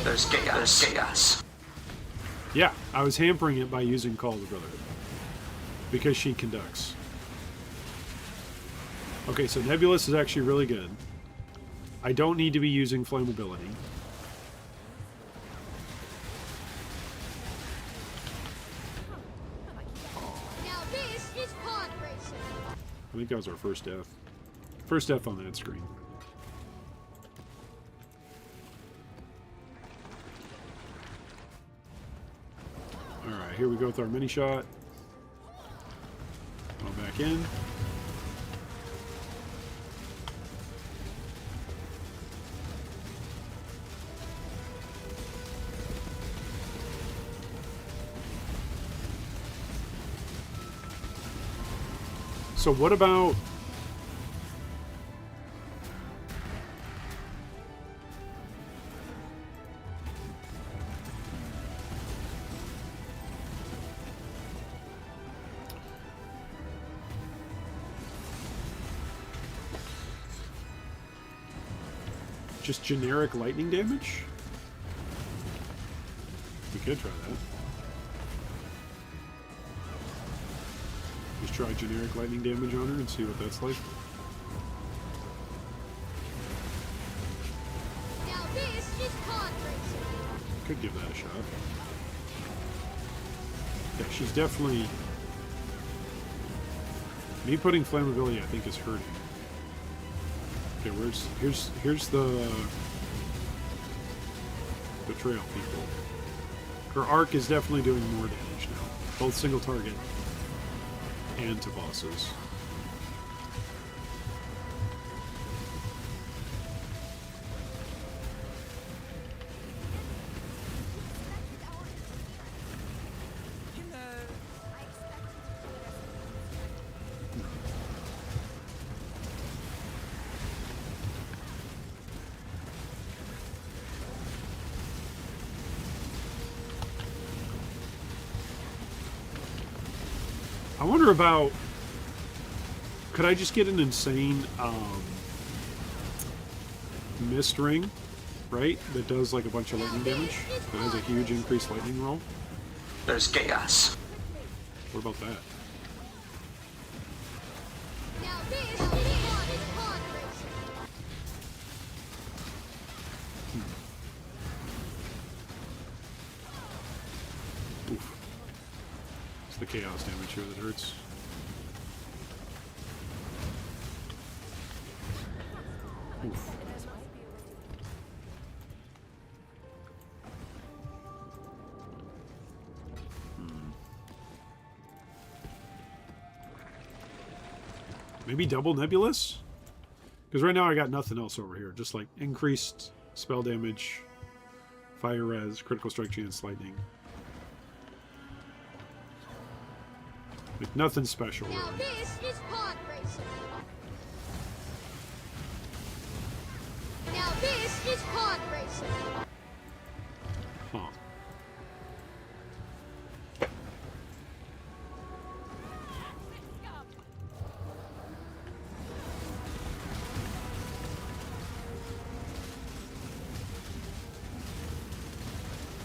There's chaos. There's chaos. Yeah, I was hampering it by using Call of the Brotherhood. Because she conducts. Okay, so Nebulous is actually really good. I don't need to be using flammability. Now this is pod racing. I think that was our first death. First death on that screen. Alright, here we go with our mini shot. Go back in. So what about... just generic lightning damage? We could try that. Just try generic lightning damage on her and see what that's like. Now this is pod racing. Could give that a shot. Yeah, she's definitely... Me putting flammability, I think, is hurting. Okay, here's the betrayal people. Her arc is definitely doing more damage now. Both single target and to bosses. I wonder about... Could I just get an insane mist ring, right? That does like a bunch of lightning damage. That has a huge increased lightning roll. There's chaos. What about that? Now this is pod racing. Oof. It's the chaos damage here that hurts. Oof. Maybe double nebulous? Because right now I got nothing else over here. Just like increased spell damage, fire res, critical strike chance, lightning. Like nothing special Now really. this is pod racing. Now this is pod racing. Huh.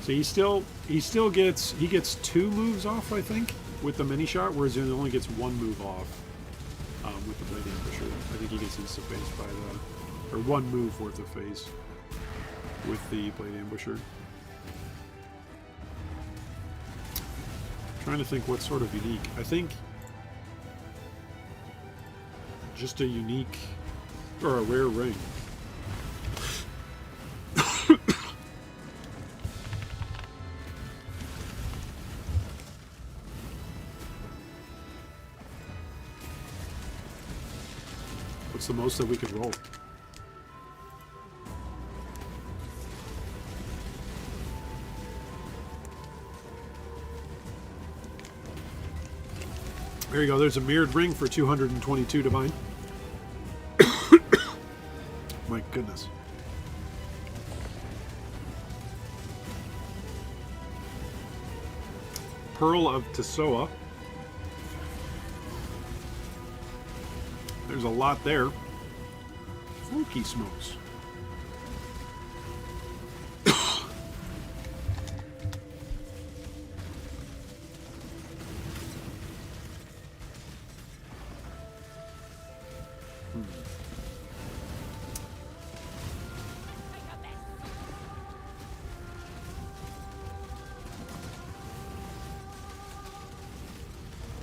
So he still gets 2 moves off, I think, with the mini shot, whereas he only gets 1 move off with the blade ambusher. I think he gets insta phase by the, or 1 move worth of phase with the blade ambusher. Trying to think what's sort of unique. I think just a unique or a rare ring. What's the most that we could roll? There you go. There's a mirrored ring for 222 divine. My goodness. Pearl of Tesoa. There's a lot there. Funky smokes.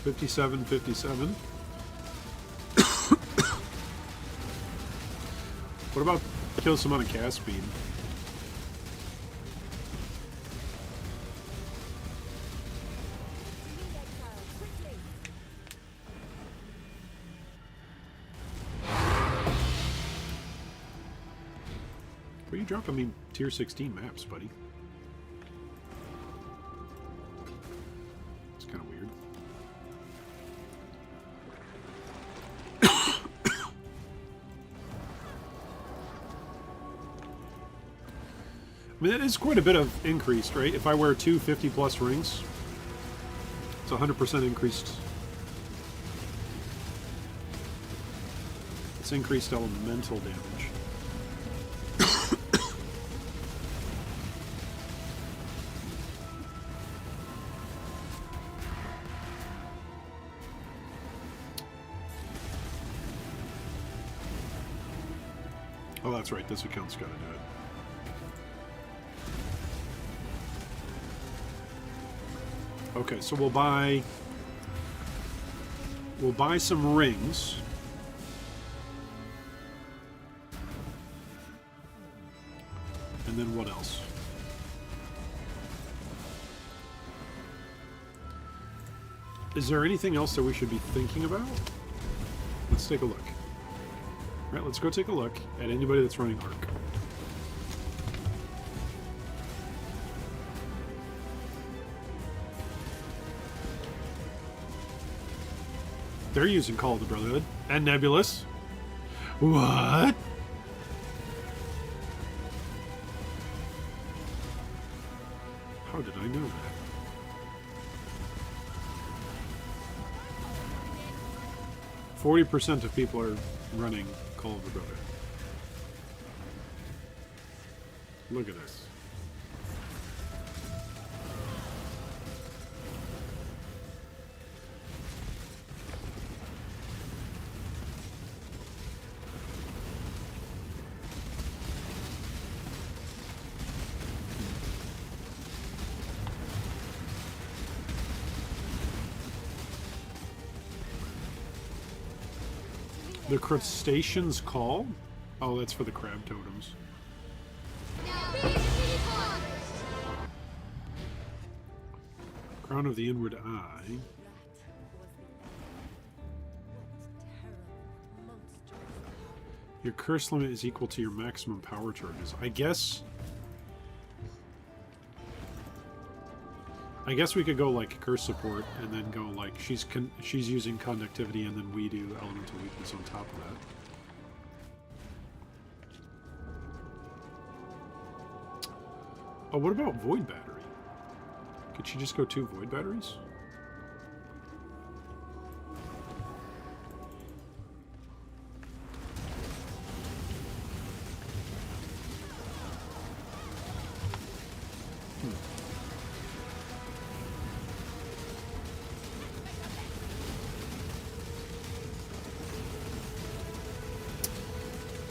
$57.57. What about kill some on a cast speed? Where are you dropping me tier 16 maps, buddy? It's kind of weird. I mean, that is quite a bit of increased, right? If I wear 2 50+ rings, it's 100% increased. It's increased elemental damage. Oh, that's right. This account's got to do it. Okay, so we'll buy some rings. And then what else? Is there anything else that we should be thinking about? Let's take a look. All right, let's go take a look at anybody that's running Arc. They're using Call of the Brotherhood and Nebulous. What? How did I know that? %40 of people are running Call of the Brotherhood. Look at this. The Crustacean's Call? Oh, that's for the crab totems. Now this is harvest. Crown of the Inward Eye. Your curse limit is equal to your maximum power charges. I guess we could go like curse support and then go like she's using conductivity and then we do elemental weakness on top of that. Oh, what about Void Battery? Could she just go 2 Void Batteries?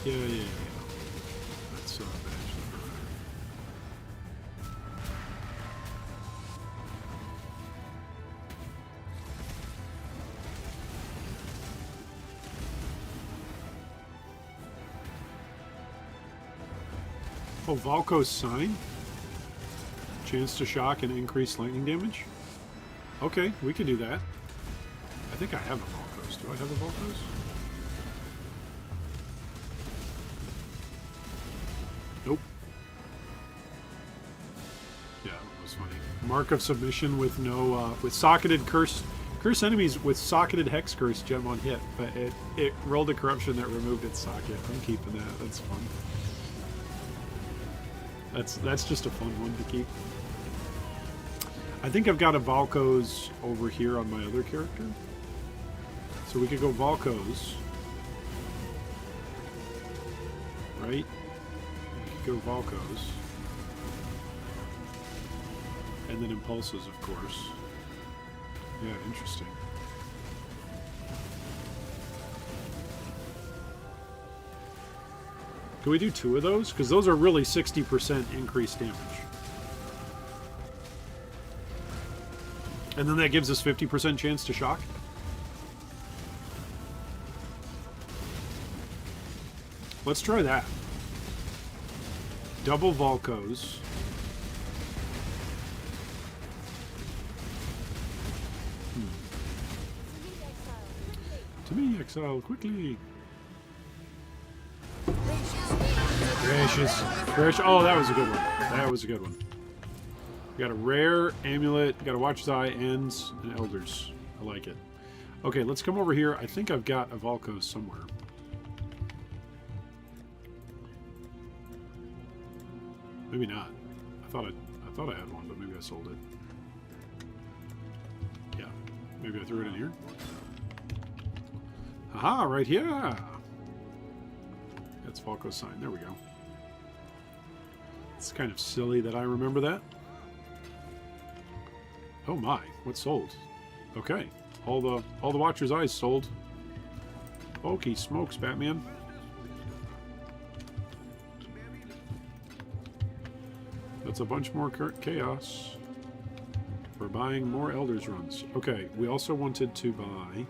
Yeah. That's badge number. Oh, Valko's Sign? Chance to shock and increase lightning damage? Okay, we can do that. I think I have a Valko's. Do I have a Valko's? Nope. Yeah, that was funny. Mark of Submission with no, with socketed curse enemies with socketed Hex Curse gem on hit, but it rolled a corruption that removed its socket. I'm keeping that. That's fun. That's just a fun one to keep. I think I've got a Valko's over here on my other character. So we could go Valko's. Right? Go Valko's. And then Impulses, of course. Yeah, interesting. Can we do 2 of those? Because those are really 60% increased damage. And then that gives us 50% chance to shock? Let's try that. Double Valko's. To me, Exile, quickly. Gracious. Oh, that was a good one. That was a good one. We got a rare amulet, got a Watcher's Eye, Ends, and Elders. I like it. Okay, let's come over here. I think I've got a Valko's somewhere. Maybe not. I thought I had one, but maybe I sold it. Yeah. Maybe I threw it in here. Aha, right here. That's Valko's Sign. There we go. It's kind of silly that I remember that. Oh my, what sold? Okay. All the Watcher's Eyes sold. Okey smokes, Batman. That's a bunch more chaos. We're buying more Elders runs. Okay, we also wanted to buy...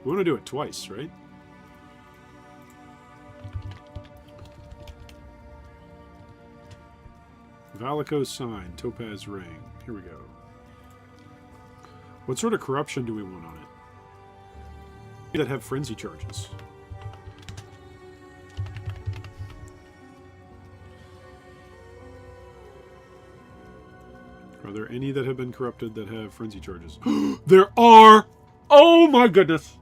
We want to do it twice, right? Valko's Sign, Topaz Ring. Here we go. What sort of corruption do we want on it? That have frenzy charges. Are there any that have been corrupted that have frenzy charges? There are! Oh my goodness!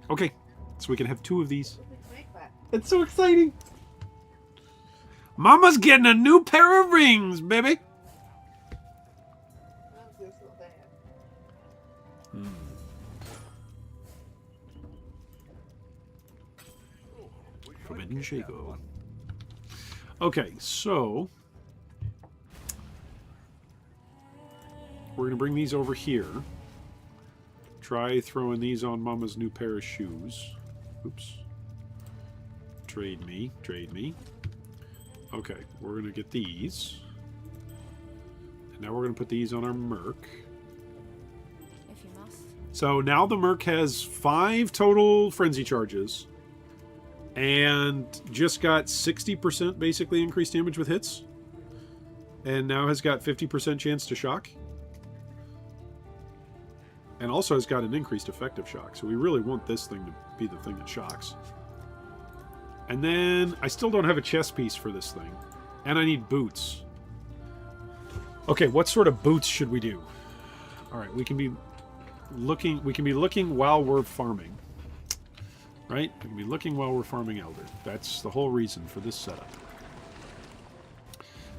Okay, so we can have 2 of these. It's so exciting! Mama's getting a new pair of rings, baby! Forbidden Shago. Okay, so we're going to bring these over here. Try throwing these on Mama's new pair of shoes. Oops. Trade me. Trade me. Okay, we're going to get these. And now we're going to put these on our Merc. If you must. So now the Merc has 5 total frenzy charges. And just got 60% basically increased damage with hits. And now has got 50% chance to shock. And also has got an increased effective shock. So we really want this thing to be the thing that shocks. And then I still don't have a chest piece for this thing. And I need boots. Okay, what sort of boots should we do? Alright, we can be looking while we're farming. Right? We can be looking while we're farming Elder. That's the whole reason for this setup.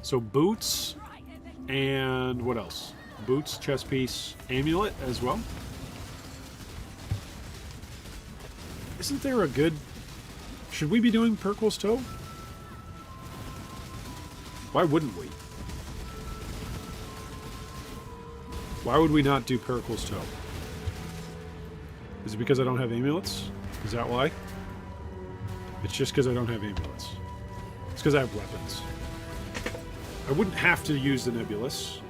So boots and what else? Boots, chest piece, amulet as well. Isn't there a good... Should we be doing Perkle's Toe? Why wouldn't we? Why would we not do Perkle's Toe? Is it because I don't have amulets? Is that why? It's just because I don't have amulets. It's because I have weapons. I wouldn't have to use the Nebulous.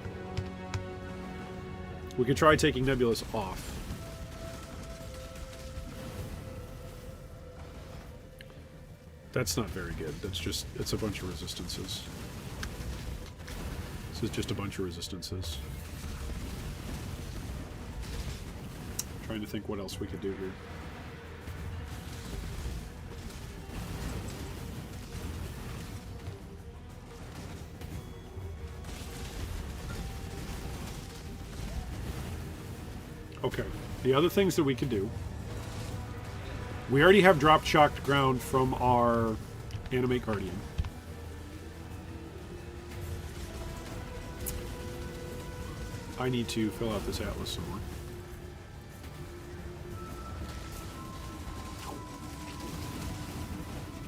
We could try taking Nebulous off. That's not very good. That's just... It's a bunch of resistances. This is just a bunch of resistances. I'm trying to think what else we could do here. Okay, the other things that we could do. We already have dropped shocked ground from our Animate Guardian. I need to fill out this atlas some more.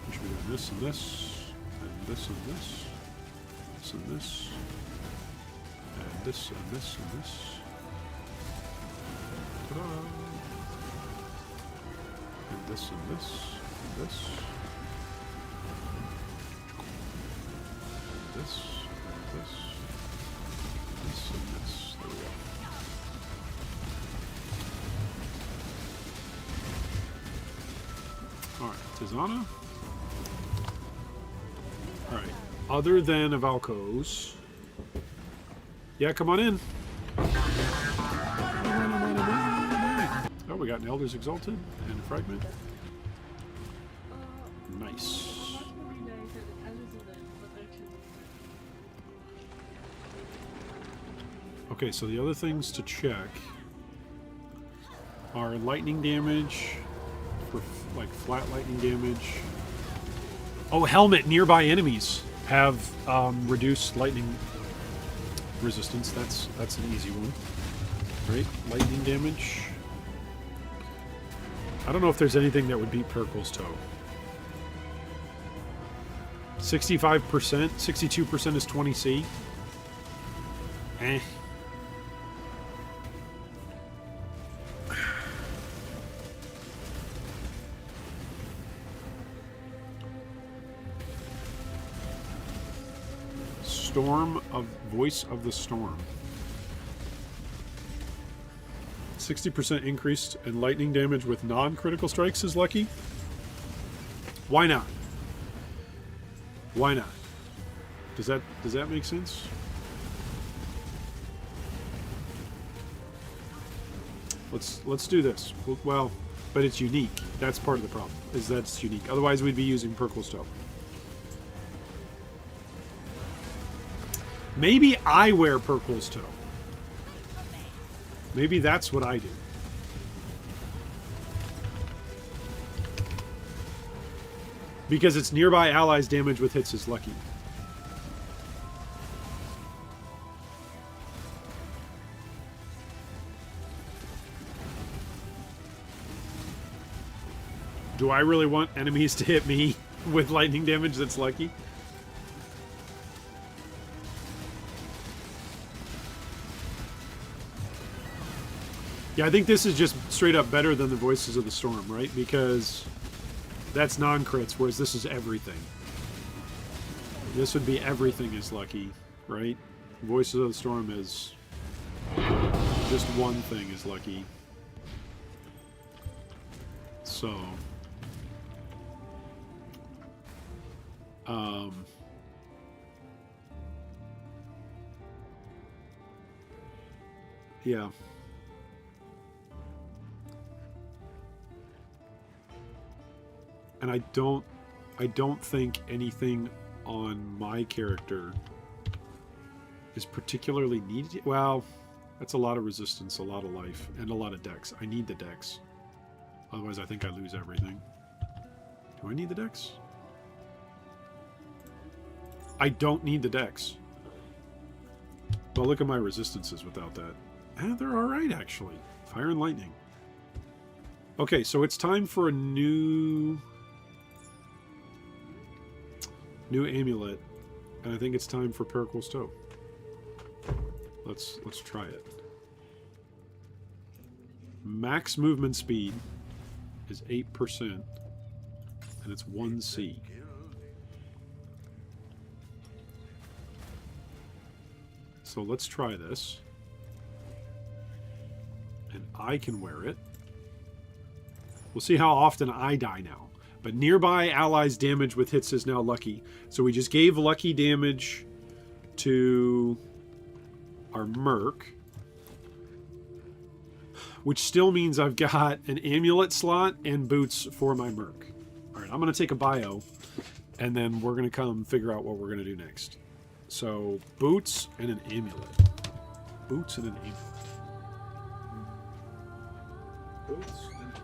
We should be doing this and this, and this and this, this and this, and this and this and this. Ta-da! And this and this and this. And this and this. This and this. There we go. Alright, Tizana. Alright. Other than Avalcos. Yeah, come on in. Oh, we got an Elder's Exalted and a Fragment. Nice. Okay, so the other things to check are lightning damage, for like flat lightning damage. Oh, helmet! Nearby enemies have reduced lightning resistance. That's an easy one. Right? Lightning damage. I don't know if there's anything that would beat Perkle's Toe. 65%, 62% is 20C. Eh. Storm of Voice of the Storm. 60% increased in lightning damage with non-critical strikes is lucky. Why not? Why not? Does that make sense? Let's do this. Well, but it's unique. That's part of the problem. Is that it's unique. Otherwise, we'd be using Perkle's Toe. Maybe I wear Perkle's Toe. Maybe that's what I do. Because it's nearby allies damage with hits is lucky. Do I really want enemies to hit me with lightning damage that's lucky? Yeah, I think this is just straight up better than the Voices of the Storm, right? Because that's non-crits, whereas this is everything. This would be everything is lucky, right? Voices of the Storm is just one thing is lucky. So... yeah. And I don't think anything on my character is particularly needed. Well, that's a lot of resistance, a lot of life, and a lot of dex. I need the dex. Otherwise, I think I lose everything. Do I need the dex? I don't need the dex. Well, look at my resistances without that. They're alright, actually. Fire and lightning. Okay, so it's time for a new amulet. And I think it's time for Perkle's Toe. Let's try it. Max movement speed is 8%. And it's 1C. So let's try this. And I can wear it. We'll see how often I die now. But nearby allies damage with hits is now lucky. So we just gave lucky damage to our Merc. Which still means I've got an amulet slot and boots for my Merc. Alright, I'm going to take a bio. And then we're going to come figure out what we're going to do next. So, boots and an amulet. Boots and an amulet. Boots and an amulet.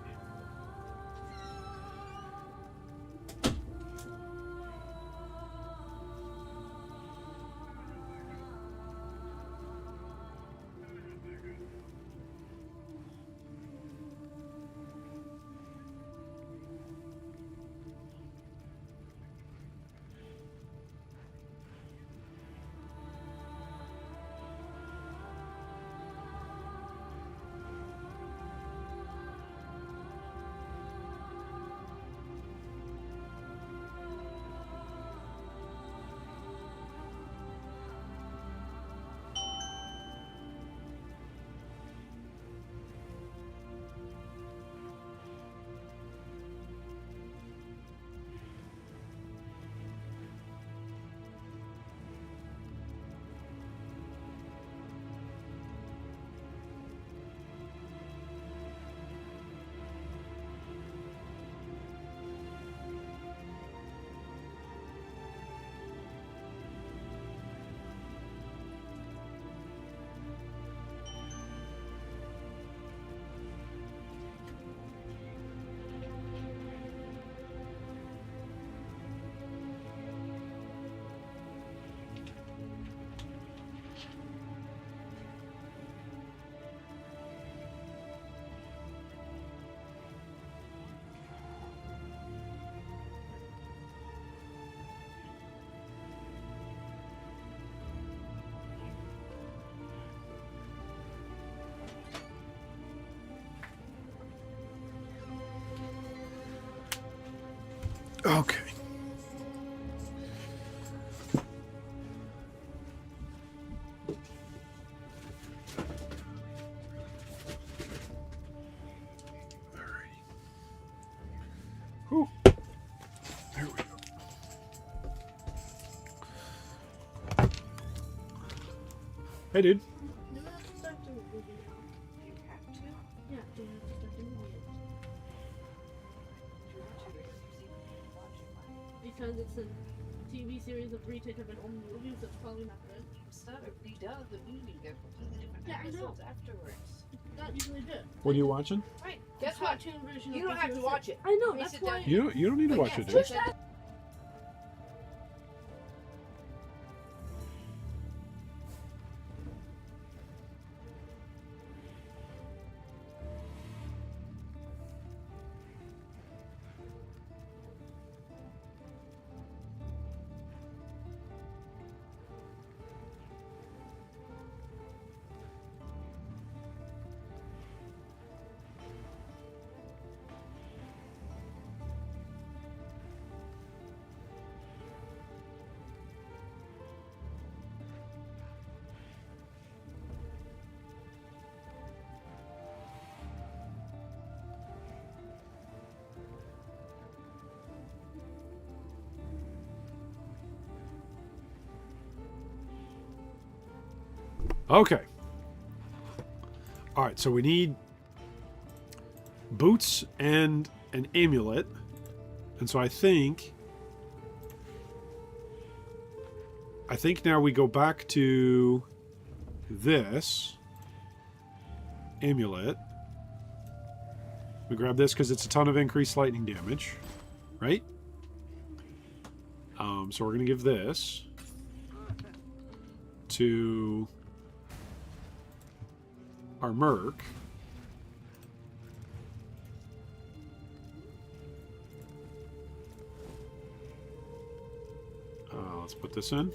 Okay. Alrighty. Whew. There we go. Hey, dude. You have to. You have to? Yeah. it's a TV series of retake of an old movie, so it's probably not good. It's not a redub of the movie. They're different Yeah, I know. episodes afterwards. Not usually good. What are you watching? Right. The Guess what? cartoon version You of don't have to BTOS. watch it. I know, Let me that's sit why. down. You don't need to But watch yeah, it. Twitch Dude. that- Okay. All right, so we need boots and an amulet. And so I think now we go back to this amulet. We grab this because it's a ton of increased lightning damage, right? So we're going to give this to our Merc. Let's put this in.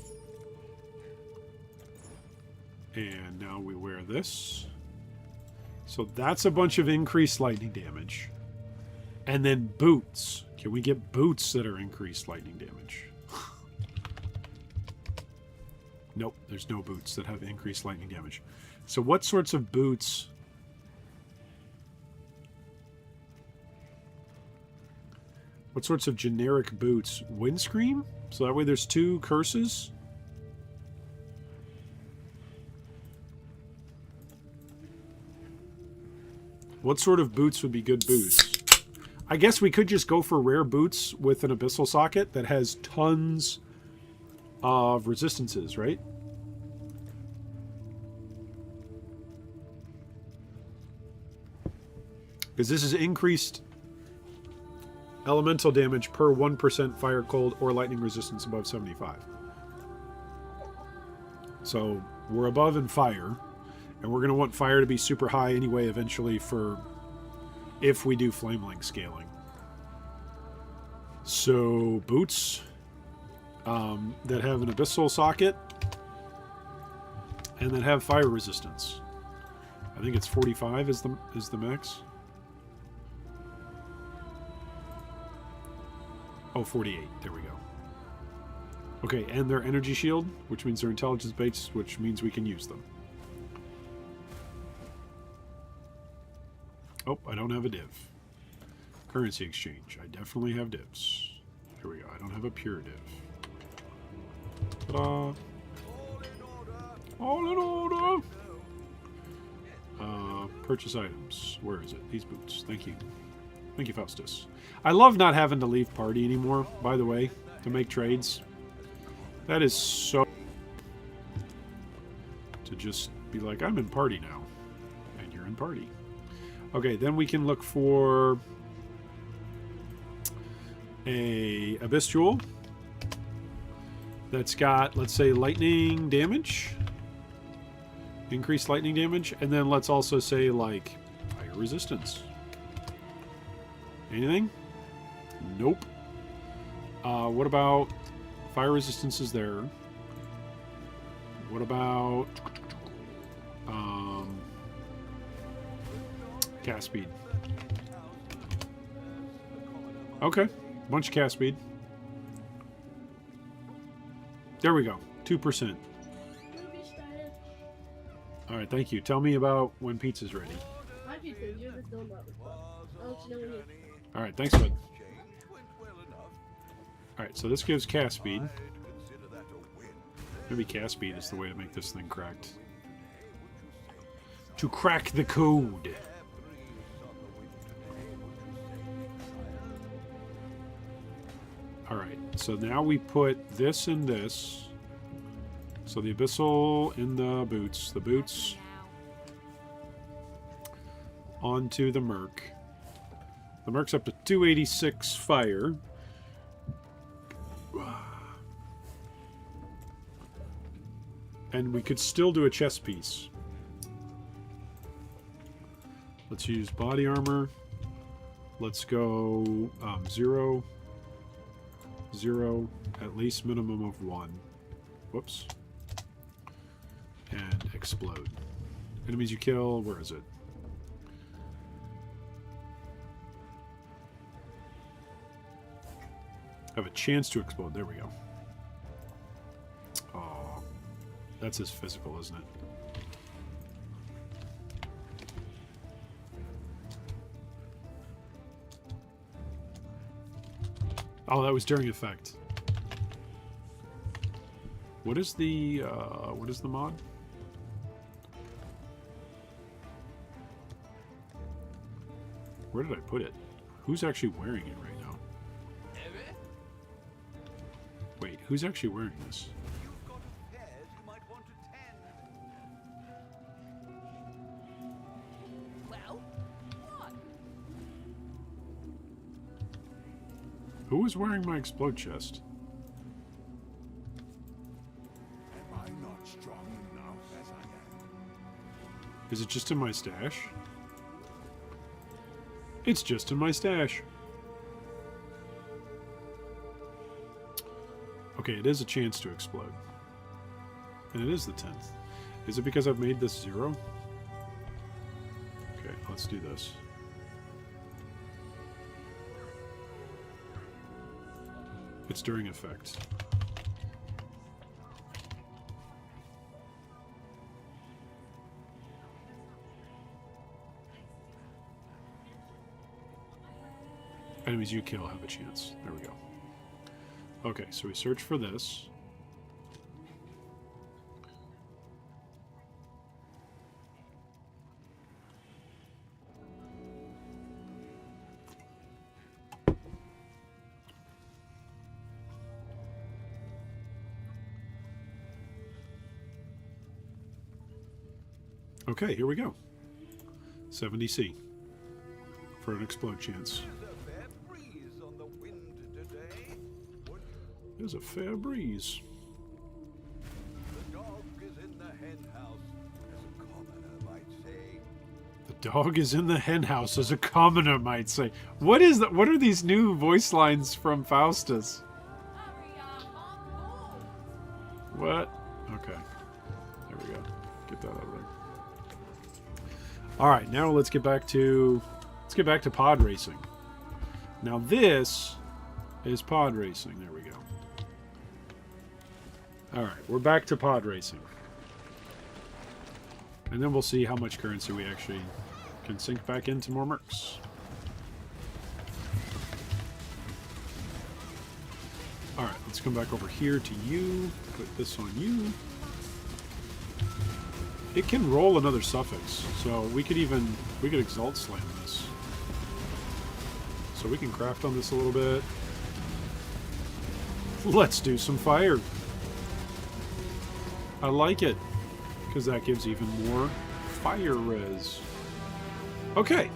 And now we wear this. So that's a bunch of increased lightning damage. And then boots. Can we get boots that are increased lightning damage? Nope, there's no boots that have increased lightning damage. So what sorts of boots? What sorts of generic boots? Windscreen? So that way there's 2 curses? What sort of boots would be good boots? I guess we could just go for rare boots with an abyssal socket that has tons of resistances, right? Because this is increased elemental damage per 1% fire, cold, or lightning resistance above 75. So we're above in fire, and we're going to want fire to be super high anyway eventually for if we do flamelink scaling. So boots that have an abyssal socket and that have fire resistance. I think it's 45 is the max. Oh, 48. There we go. Okay, and their energy shield, which means their intelligence base, which means we can use them. Oh, I don't have a div. Currency exchange. I definitely have divs. Here we go. I don't have a pure div. Ta-da! All in order! Purchase items. Where is it? These boots. Thank you. Thank you, Faustus. I love not having to leave party anymore, by the way, to make trades. That is so... to just be like, I'm in party now. And you're in party. Okay, then we can look for a Abyss Jewel that's got, let's say, lightning damage. Increased lightning damage. And then let's also say, like, fire resistance. Anything? Nope. What about fire resistance is there? What about cast speed? Okay, bunch of cast speed. There we go, 2%. All right, thank you. Tell me about when pizza's ready. My pizza, you're the still about. I'll let you know when you. All right, thanks, bud. All right, so this gives cast speed. Maybe cast speed is the way to make this thing cracked. To crack the code. All right. So now we put this in this. So the Abyssal in the boots. The boots onto the Merc. The Merc's up to 286 fire. And we could still do a chest piece. Let's use body armor. Let's go 0, 0, at least minimum of 1. Whoops. And explode. Enemies you kill, where is it? Have a chance to explode. There we go. Oh, that's his physical, isn't it? Oh, that was during effect. What is the mod? Where did I put it? Who's actually wearing it right now? Wait, who's actually wearing this? Who was wearing my explode chest? Am I not strong enough as I am? Is it just in my stash? It's just in my stash. Okay, it is a chance to explode. And it is the 10th. Is it because I've made this 0? Okay, let's do this. It's during effect. Enemies you kill have a chance. There we go. Okay, so we search for this. Okay, here we go. 70C for an explode chance. There's a fair breeze. The dog is in the hen house, as a commoner might say. The dog is in the hen house, as a commoner might say. What is that? What are these new voice lines from Faustus? What? Okay. There we go. Get that out of there. All right, now let's get back to pod racing. Now this is pod racing. There we go. All right, we're back to pod racing. And then we'll see how much currency we actually can sink back into more mercs. All right, let's come back over here to you. Put this on you. It can roll another suffix, so we could exalt slam this. So we can craft on this a little bit. Let's do some fire. I like it, because that gives even more fire res. Okay.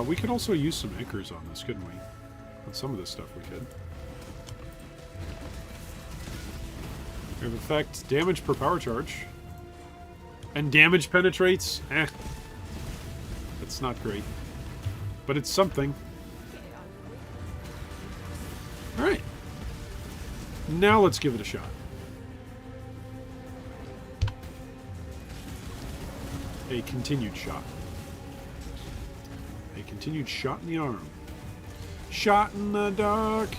We could also use some anchors on this, couldn't we? On some of this stuff we could. We have effect, damage per power charge. And damage penetrates? Eh. That's not great. But it's something. Alright. Now let's give it a shot. A continued shot. A continued shot in the arm. Shot in the dark.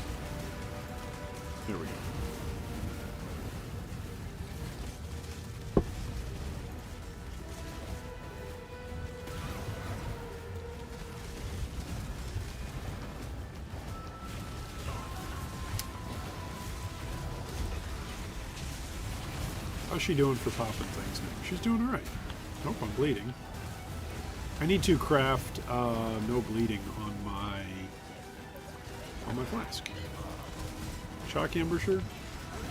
There we go. How's she doing for popping things now? She's doing alright. Nope, I'm bleeding. I need to craft no bleeding on my on my flask. Shock ambusher?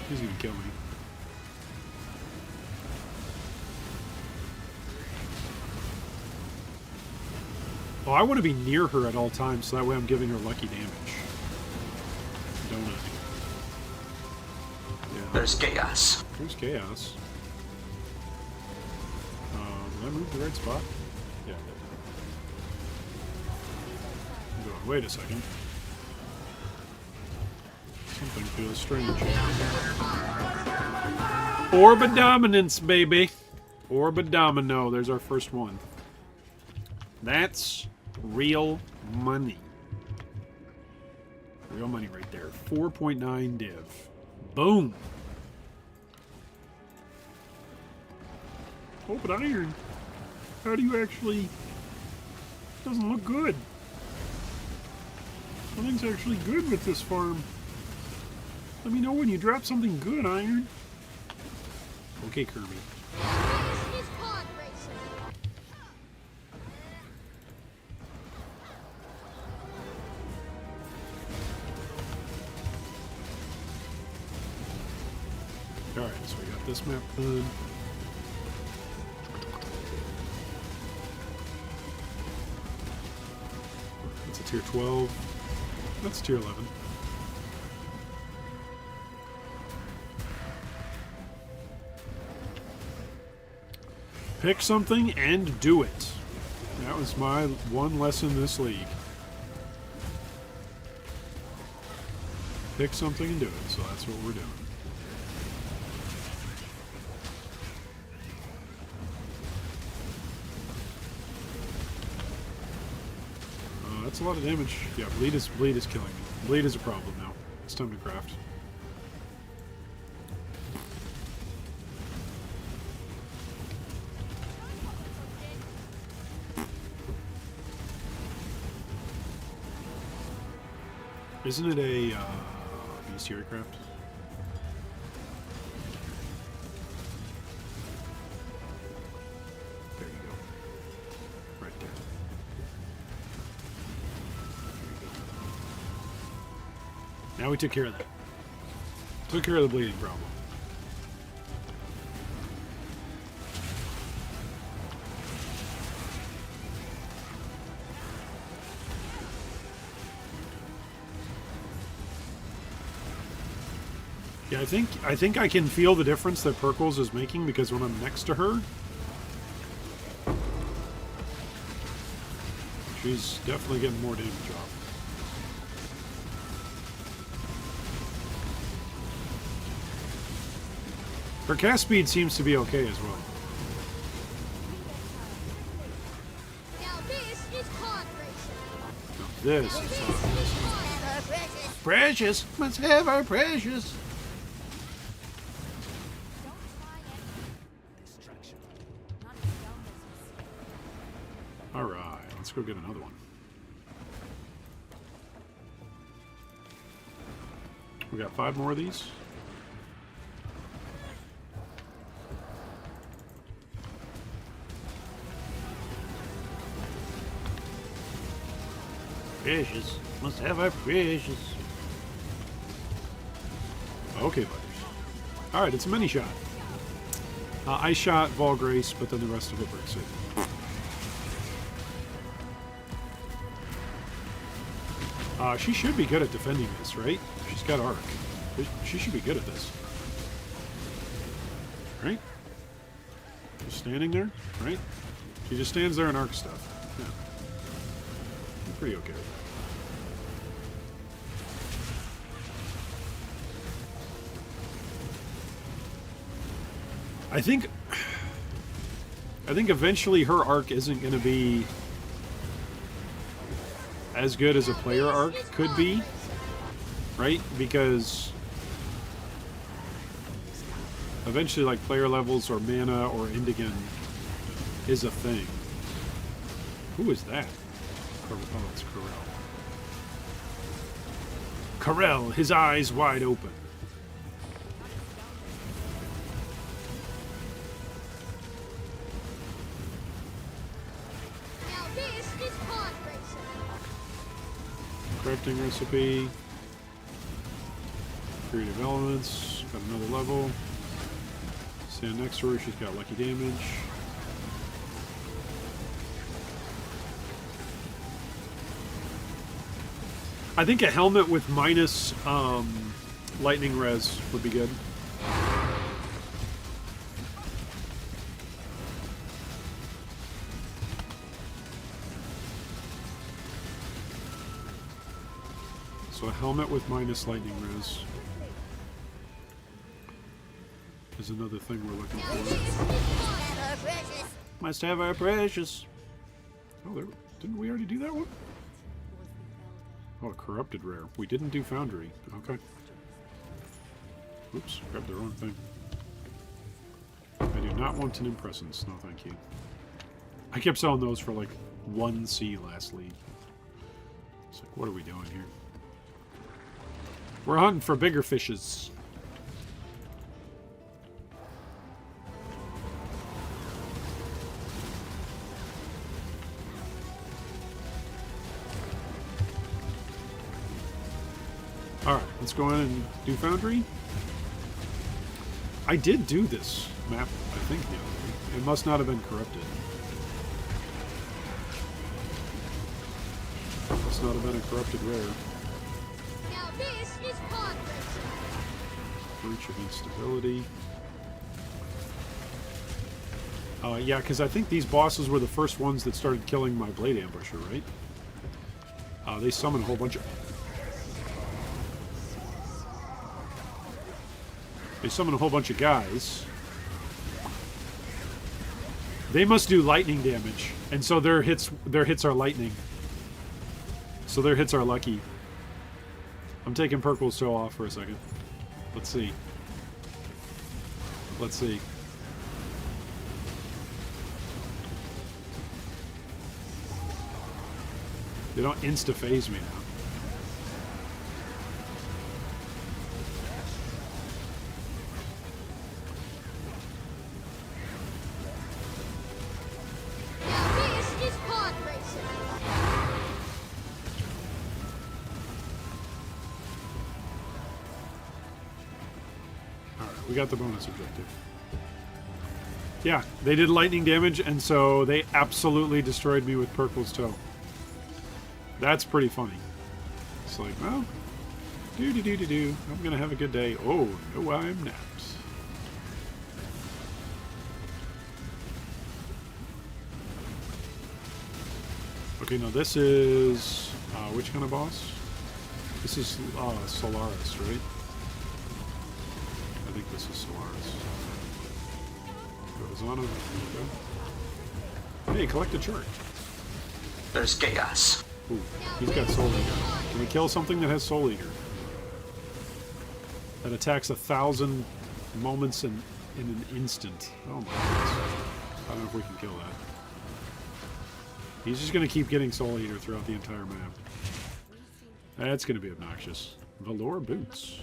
He's gonna kill me. Oh, I want to be near her at all times, so that way I'm giving her lucky damage. Don't I? Yeah. There's chaos. There's chaos. Did I move the right spot? Yeah, I did. I'm going, wait a second. Something feels strange. Orb of Dominance, baby. Orb of Domino. There's our first one. That's real money. Real money right there. 4.9 div. Boom. Oh, but iron. How do you actually... Doesn't look good. Nothing's actually good with this farm. Let me know when you drop something good, iron. Okay, Kirby. This is pod racing. Alright, so we got this map done. That's a tier 12. That's tier 11. Pick something and do it. That was my one lesson this league. Pick something and do it. So that's what we're doing. That's a lot of damage. Yeah, bleed is killing me. Bleed is a problem now. It's time to craft. Isn't it a bestiary craft? There you go. Right there. Now we took care of that. Took care of the bleeding problem. Yeah, I think I can feel the difference that Perkles is making because when I'm next to her, she's definitely getting more damage off. Her cast speed seems to be okay as well. Now this is pod racing. Now this is precious. Let's have our precious. All right, let's go get another one. We got 5 more of these. Precious. Must have our precious. Okay, buddies. Alright, it's a mini shot. I shot Volgrace, but then the rest of it breaks it. She should be good at defending this, right? She's got arc. She should be good at this. Right? Just standing there, right? She just stands there and arc stuff. Yeah. I'm pretty okay with that. I think eventually her arc isn't going to be as good as a player arc could be, right? Because eventually, like, player levels or mana or Indigan is a thing. Who is that? Oh, it's Corel. Corel, his eyes wide open. Now this is pod racing. Crafting recipe. Creative elements. Got another level. Stand next to her. She's got lucky damage. I think a helmet with minus lightning res would be good. So a helmet with minus lightning res is another thing we're looking for. Must have our precious. Oh, there, didn't we already do that one? Oh, corrupted rare. We didn't do foundry. Okay. Oops, grabbed the wrong thing. I do not want an impressance. No, thank you. I kept selling those for like 1C last lead. It's like, what are we doing here? We're hunting for bigger fishes. Alright, let's go in and do Foundry. I did do this map, I think, the other day. It must not have been corrupted. It must not have been a corrupted rare. Now this is pod racing. Breach of instability. Yeah, because I think these bosses were the first ones that started killing my Blade Ambusher, right? They summon a whole bunch of... They summon a whole bunch of guys. They must do lightning damage, and so their hits are lightning. So their hits are lucky. I'm taking Perkle's toe off for a second. Let's see. Let's see. They don't insta-phase me now. Now this is pod racing. Alright, we got the bonus objective. Yeah, they did lightning damage, and so they absolutely destroyed me with Perkle's toe. That's pretty funny. It's like, well, do. I'm gonna have a good day. Oh, no, I'm not. Okay, now this is which kind of boss? This is Solaris, right? I think this is Solaris. Goes on him. Hey, collect a chart. There's chaos. Ooh, he's got Soul Eater. Can we kill something that has Soul Eater? That attacks 1,000 moments in an instant. Oh my goodness. I don't know if we can kill that. He's just going to keep getting Soul Eater throughout the entire map. That's going to be obnoxious. Velour boots.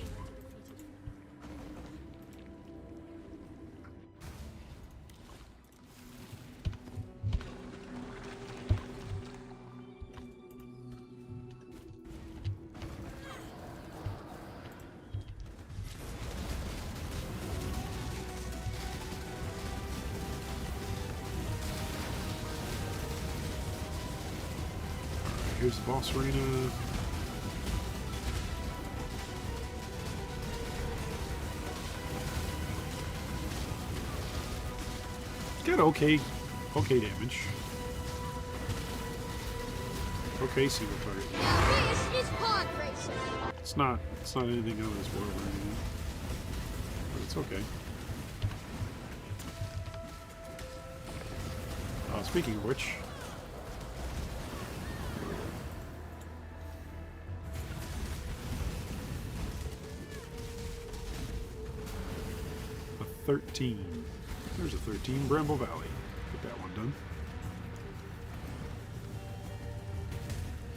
Here's the boss arena. It's got okay damage. Okay single target. Now this is pod racing. It's not anything out of this world or anything. But it's okay. Speaking of which, a 13. There's a 13, Bramble Valley. Get that one done.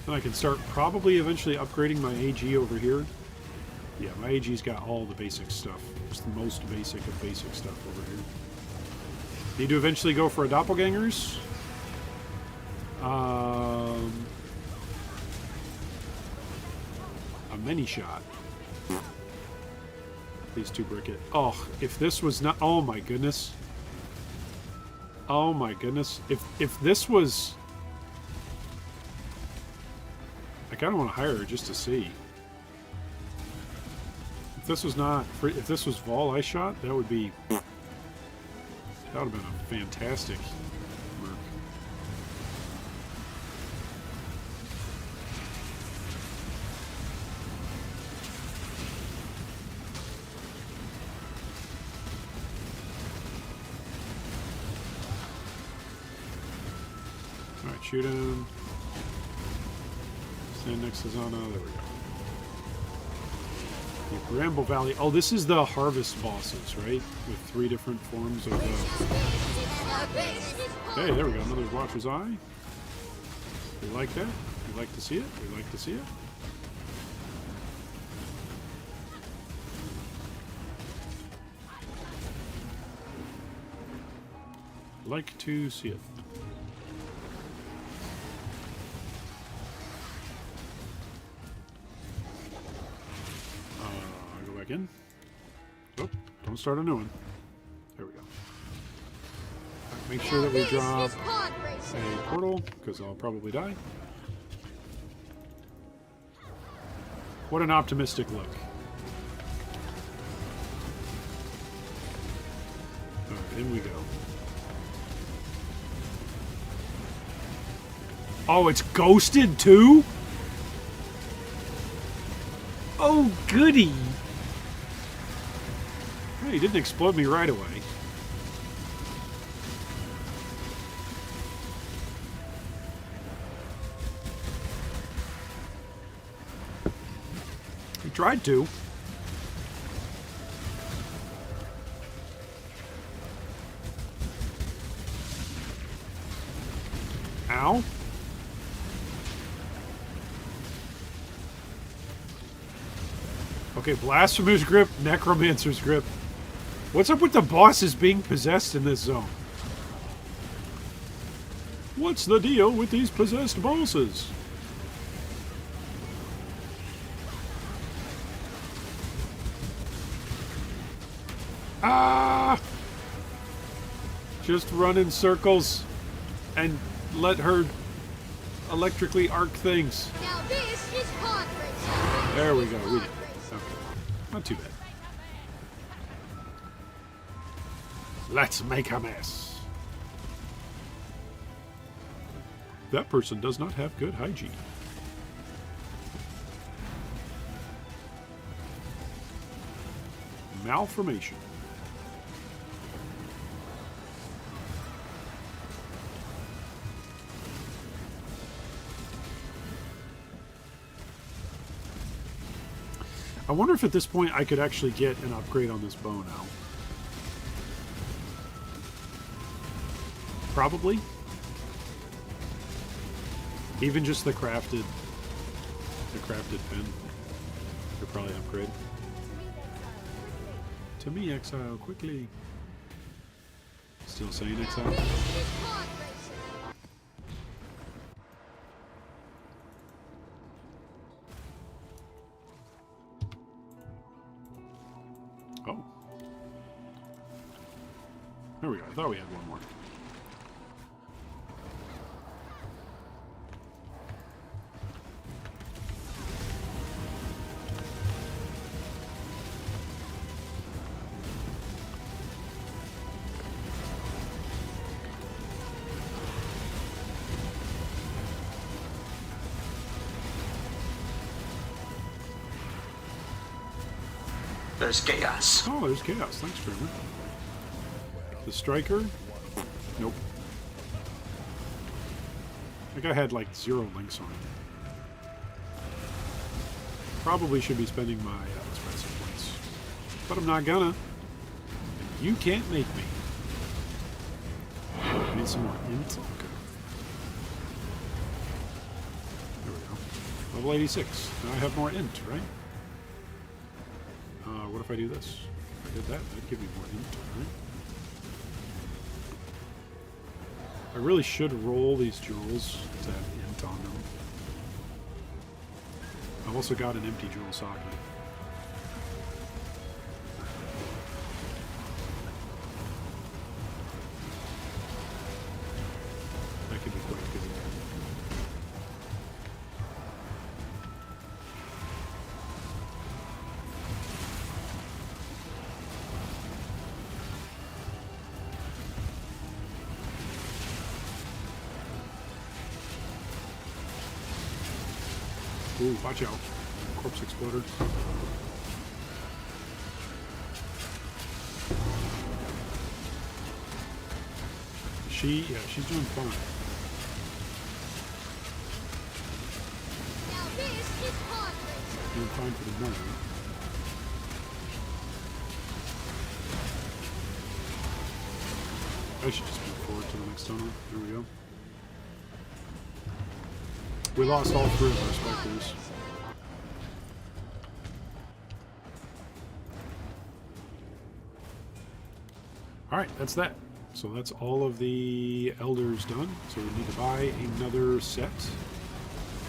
Then I can start probably eventually upgrading my AG over here. Yeah, my AG's got all the basic stuff. Just the most basic of basic stuff over here. Need to eventually go for a doppelgangers. A mini shot. These two brick it. Oh, if this was not... Oh, my goodness. Oh, my goodness. If this was... I kind of want to hire her just to see. If this was not... If this was Vol I shot, that would be... That would have been a fantastic Merc. Alright, shoot him. Stand next to Zana. There we go. The Bramble Valley. Oh, this is the harvest bosses, right? With 3 different forms of... Hey, there we go. Another Watcher's Eye. We like that. We like to see it. We like to see it. Like to see it. Go back in. Oh, don't start a new one. There we go. Make sure that we drop a portal, because I'll probably die. What an optimistic look. Alright, in we go. Oh, it's ghosted too? Oh, goody! Hey, he didn't explode me right away. He tried to. Ow. Okay, Blasphemer's Grip, Necromancer's Grip. What's up with the bosses being possessed in this zone? What's the deal with these possessed bosses? Ah! Just run in circles and let her electrically arc things. Now this is pod racing. There we go. We did. Okay. Not too bad. Let's make a mess. That person does not have good hygiene. Malformation. I wonder if at this point I could actually get an upgrade on this bow now. Probably. Even just the crafted pin could probably upgrade. To me, Exile, quickly. Still saying Exile? This is pod racing. Oh. There we go. I thought we had one more. There's chaos. Oh, there's chaos. Thanks, Trimmer. The striker? Nope. I think I had like 0 links on it. Probably should be spending my expensive points. But I'm not gonna. You can't make me. I need some more int. Okay. There we go. Level 86. Now I have more int, right? What if I do this? If I did that, that'd give me more int, right? I really should roll these jewels to have int on them. I've also got an empty jewel socket. Ooh, watch out. Corpse exploder. Yeah, she's doing fine. Now this is pod racing. Doing fine for the moment. I should just move forward to the next tunnel. There we go. We lost all 3 of our specters. Alright, that's that. So that's all of the elders done. So we need to buy another set.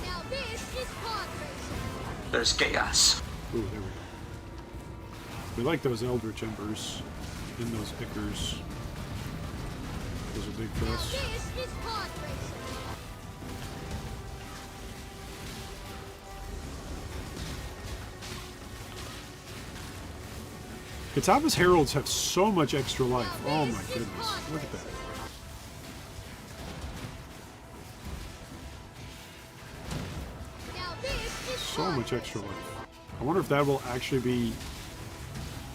Now this is pod racing. There's chaos. Ooh, there we go. We like those eldritch embers and those ichors. Those are big for Now us. this is pod racing. Kataba's heralds have so much extra life. Oh my goodness. Look at that. Now this is So much extra life. I wonder if that will actually be...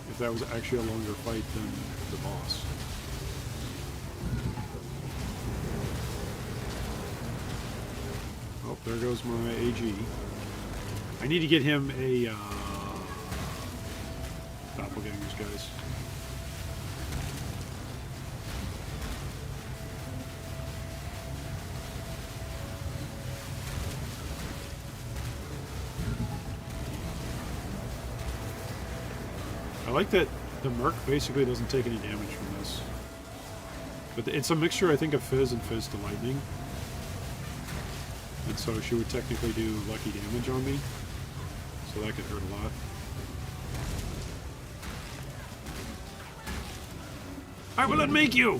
if that was actually a longer fight than the boss. Oh, there goes my AG. I need to get him a... doppelgangers, guys. I like that the Merc basically doesn't take any damage from this. But it's a mixture, I think, of Fizz and Fizz to Lightning. And so she would technically do lucky damage on me. So that could hurt a lot. I will unmake you!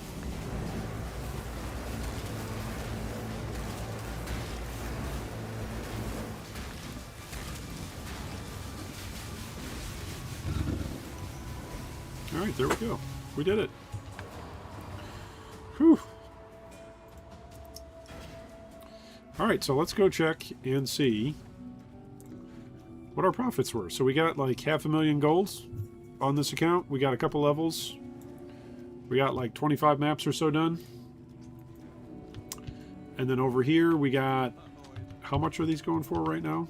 Alright, there we go. We did it. Whew. Alright, so let's go check and see what our profits were. So we got like 500,000 golds on this account. We got a couple levels. We got like 25 maps or so done. And then over here we got... how much are these going for right now?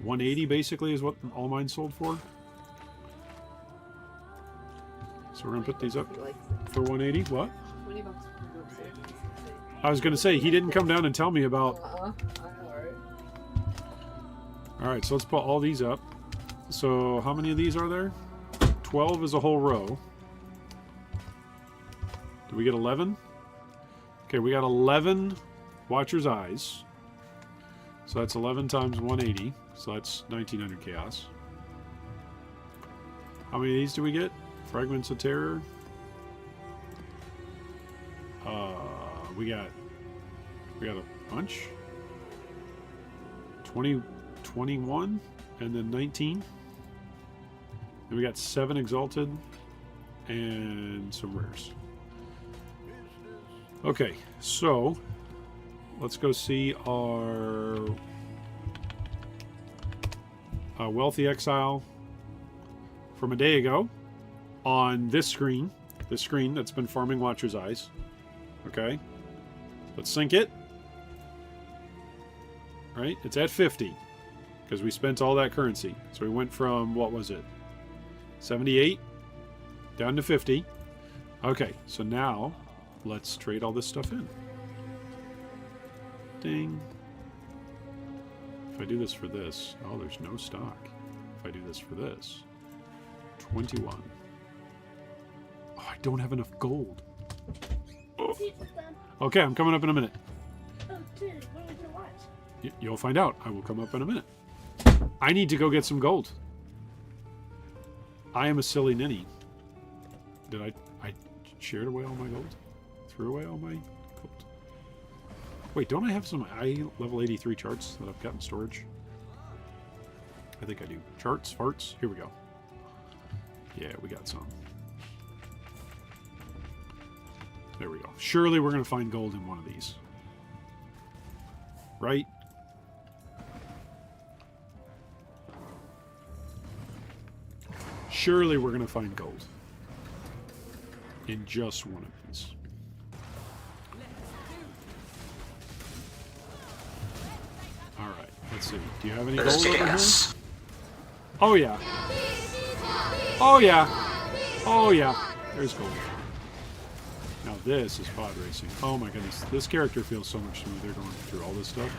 180 basically is what all mine sold for. So we're going to put these up for 180. What? 20 bucks per book sale. I was going to say, he didn't come down and tell me about... I know, right? Alright, so let's put all these up. So how many of these are there? 12 is a whole row. Do we get 11? Okay, we got 11 Watcher's Eyes. So that's 11 times 180. So that's 1900 chaos. How many of these do we get? Fragments of Terror. We got a bunch. 20, 21, and then 19. And we got 7 Exalted and some rares. Okay, so let's go see our Wealthy Exile from a day ago on this screen that's been farming Watcher's Eyes. Okay, let's sync it. All right, it's at 50 because we spent all that currency. So we went from, what was it, 78 down to 50. Okay, so now let's trade all this stuff in. Ding. If I do this for this, oh, there's no stock. If I do this for this, 21. Oh, I don't have enough gold. Oh. Okay, I'm coming up in a minute. Oh, dude, what are we gonna watch? You'll find out. I will come up in a minute. I need to go get some gold. I am a silly ninny. Did I shared away all my gold? Threw away all my gold? Wait, don't I have some level 83 charts that I've got in storage? I think I do. Charts, farts. Here we go. Yeah, we got some. There we go. Surely we're going to find gold in one of these. Right? Surely we're going to find gold. In just one of these. Alright, let's see. Do you have any gold There's over here? chaos. Oh yeah. Oh yeah. Oh yeah. There's gold. Now this is pod racing. Oh my goodness. This character feels so much smoother going through all this stuff.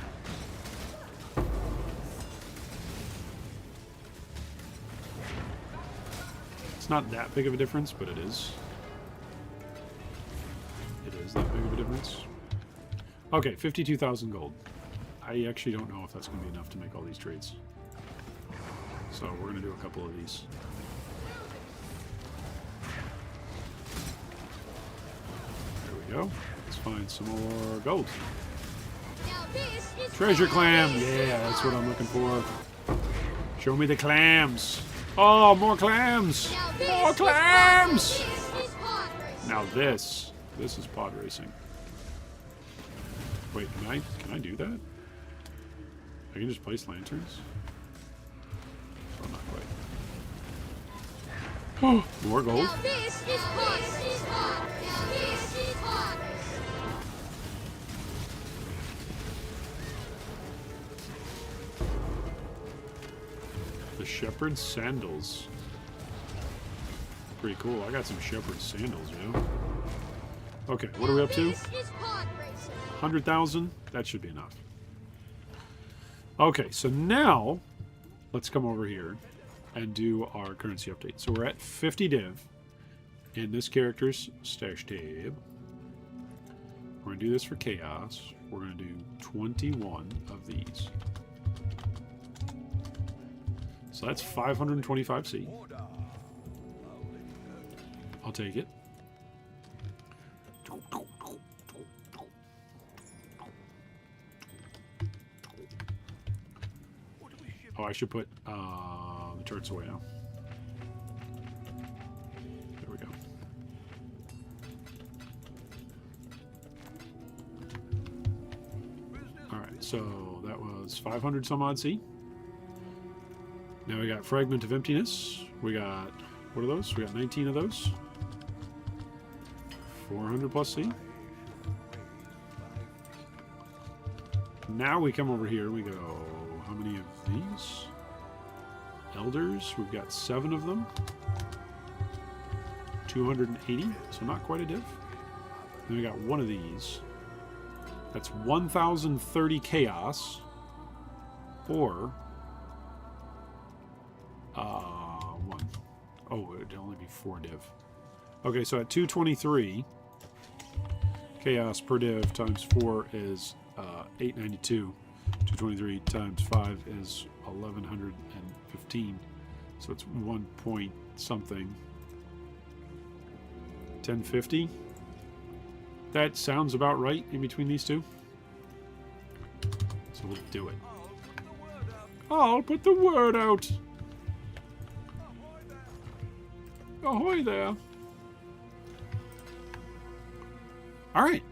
It's not that big of a difference, but it is. It is that big of a difference. Okay, 52,000 gold. I actually don't know if that's going to be enough to make all these trades. So we're going to do a couple of these. There we go. Let's find some more gold. Now this is Treasure clam! Yeah, that's what I'm looking for. Show me the clams! Oh, more clams! More clams! This is pod racing. Now this is pod racing. Wait, can I do that? I can just place lanterns? Oh, not quite. Oh, more gold. Now this is pod racing. Now this is pod racing. The shepherd's sandals. Pretty cool. I got some shepherd's sandals, you know? Okay, what are we up to? This is pod racing. 100,000? That should be enough. Okay, so now let's come over here and do our currency update. So we're at 50 div in this character's stash tab. We're going to do this for chaos. We're going to do 21 of these. So that's 525C. I'll take it. Oh, I should put the turrets away now. There we go. Alright, so that was 500 some odd C. Now we got Fragment of Emptiness. We got, what are those? We got 19 of those. 400 plus C. Now we come over here, we go, how many of these? Elders, we've got 7 of them. 280, so not quite a div. Then we got one of these. That's 1,030 chaos. Or, one. Oh, it'd only be 4 div. Okay, so at 223, chaos per div times 4 is 892. 223 times 5 is 1,115. So it's 1 point something. 1050. That sounds about right in between these two. So we'll do it. I'll put the word out. Ahoy there. Alright.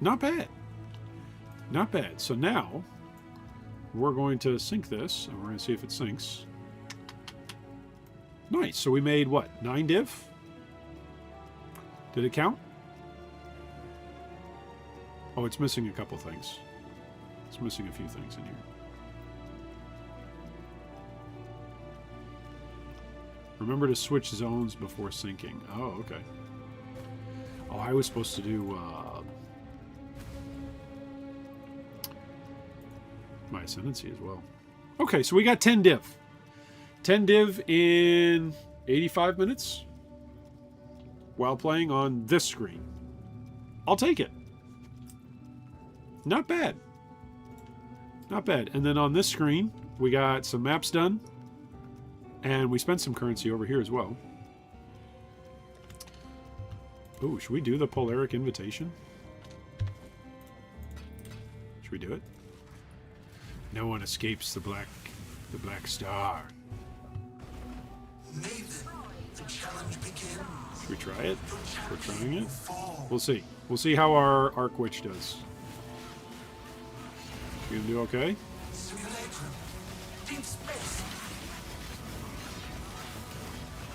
Not bad. Not bad. So now we're going to sync this and we're going to see if it syncs. Nice. So we made what? 9 div? Did it count? Oh, it's missing a couple things. It's missing a few things in here. Remember to switch zones before syncing. Oh, okay. Oh, I was supposed to do my ascendancy as well. Okay, so we got 10 div. 10 div in 85 minutes while playing on this screen. I'll take it. Not bad. Not bad. And then on this screen, we got some maps done. And we spent some currency over here as well. Ooh, should we do the Polaric Invitation? Should we do it? No one escapes the black star. Should we try it? We're trying it. We'll see. We'll see how our Arc Witch does. We We gonna do okay? Simulacrum. Deep space.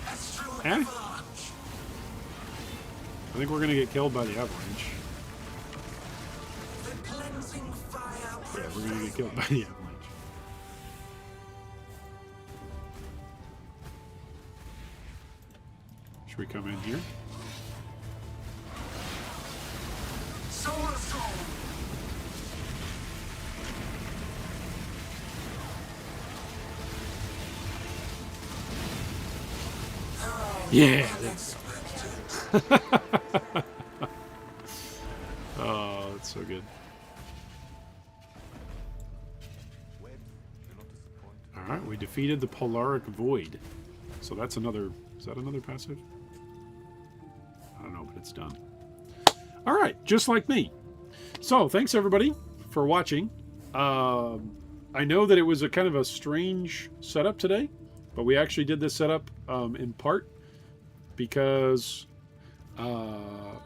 Astral Eh? avalanche. I think we're gonna get killed by the avalanche. The cleansing fire. Yeah, we're gonna get killed by the avalanche. Should we come in here? Soul assault. Yeah. Oh, that's so good. All right, we defeated the Polaric Void. So that's another. Is that another passive? I don't know, but it's done. All right, just like me. So thanks everybody for watching. I know that it was a kind of a strange setup today, but we actually did this setup in part because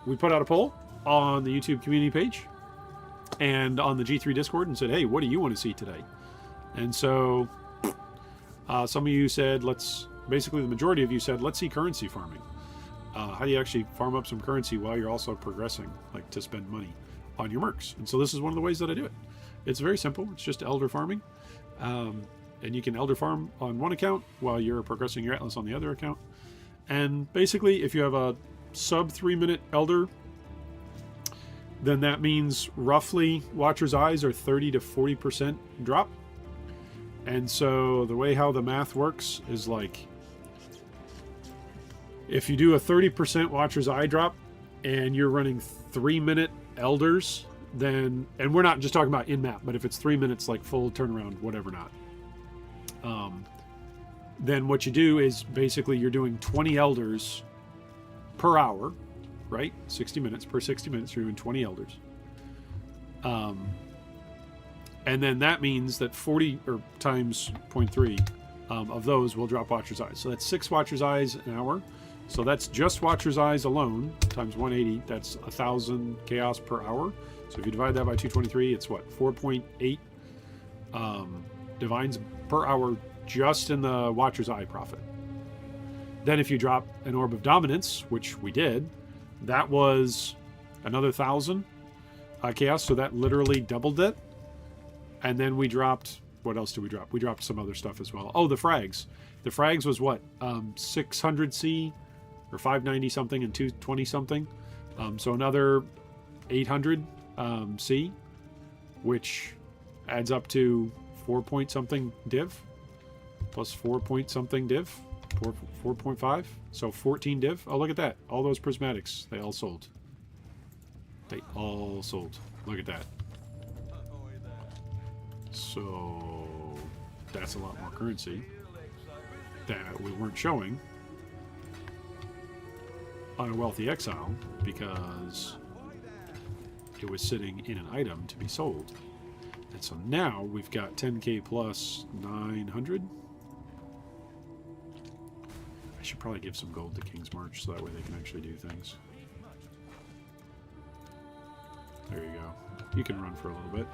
we put out a poll on the YouTube community page and on the G3 Discord and said, hey, what do you want to see today? And so some of you said, basically the majority of you said, let's see currency farming. How do you actually farm up some currency while you're also progressing, like to spend money on your mercs? And so this is one of the ways that I do it. It's very simple. It's just elder farming. And you can elder farm on one account while you're progressing your Atlas on the other account. And basically, if you have a sub 3-minute elder, then that means roughly Watcher's Eyes are 30 to 40% drop. And so the way how the math works is like, if you do a 30% Watcher's Eye drop and you're running 3-minute elders, then, and we're not just talking about in-map, but if it's 3 minutes, like full turnaround, whatever not, then what you do is basically you're doing 20 elders per hour, right? 60 minutes per 60 minutes, you're doing 20 elders. And then that means that 40 or times 0.3 of those will drop Watcher's Eyes. So that's 6 Watcher's Eyes an hour. So that's just Watcher's Eyes alone times 180. That's 1,000 chaos per hour. So if you divide that by 223, it's what? 4.8 divines per hour just in the Watcher's Eye profit. Then if you drop an Orb of Dominance, which we did, that was another 1,000 chaos. So that literally doubled it. And then we dropped, what else did we drop? We dropped some other stuff as well. Oh, the frags. The frags was what? 600 C or 590 something and 220 something. So another 800 C, which adds up to 4 point something div plus 4 point something div, 4.5. So 14 div. Oh, look at that. All those prismatics, they all sold. They all sold. Look at that. So that's a lot more currency that we weren't showing on a Wealthy Exile because it was sitting in an item to be sold. And so now we've got 10k plus 900. I should probably give some gold to King's March so that way they can actually do things. There you go. You can run for a little bit.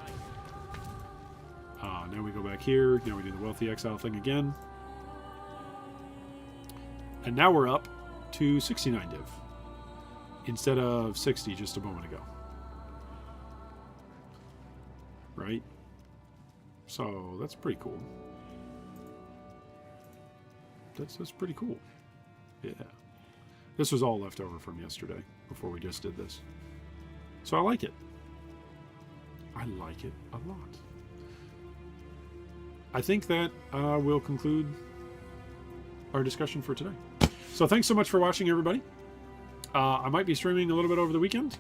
Now we go back here. Now we do the Wealthy Exile thing again. And now we're up to 69 div. Instead of 60 just a moment ago. Right? So that's pretty cool. That's pretty cool. Yeah. This was all left over from yesterday before we just did this. So I like it. I like it a lot. I think that will conclude our discussion for today. So thanks so much for watching, everybody. I might be streaming a little bit over the weekend.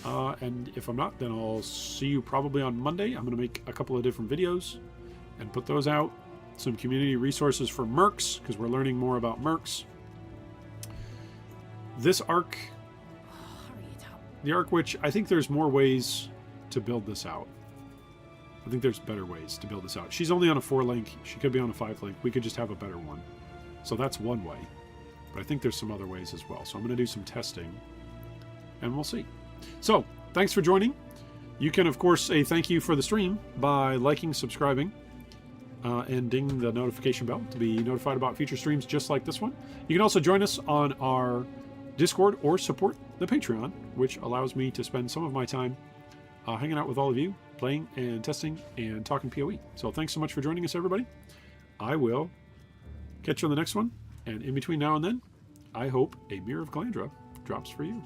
And if I'm not, then I'll see you probably on Monday. I'm going to make a couple of different videos and put those out. Some community resources for Mercs, because we're learning more about Mercs. This arc, the arc which I think there's more ways to build this out. I think there's better ways to build this out. She's only on a 4-link. She could be on a 5-link. We could just have a better one. So that's one way. But I think there's some other ways as well. So I'm going to do some testing. And we'll see. So, thanks for joining. You can, of course, say thank you for the stream by liking, subscribing, and ding the notification bell to be notified about future streams just like this one. You can also join us on our Discord or support the Patreon, which allows me to spend some of my time hanging out with all of you, playing and testing and talking PoE. So thanks so much for joining us, everybody. I will catch you on the next one. And in between now and then, I hope a Mirror of Calandra drops for you.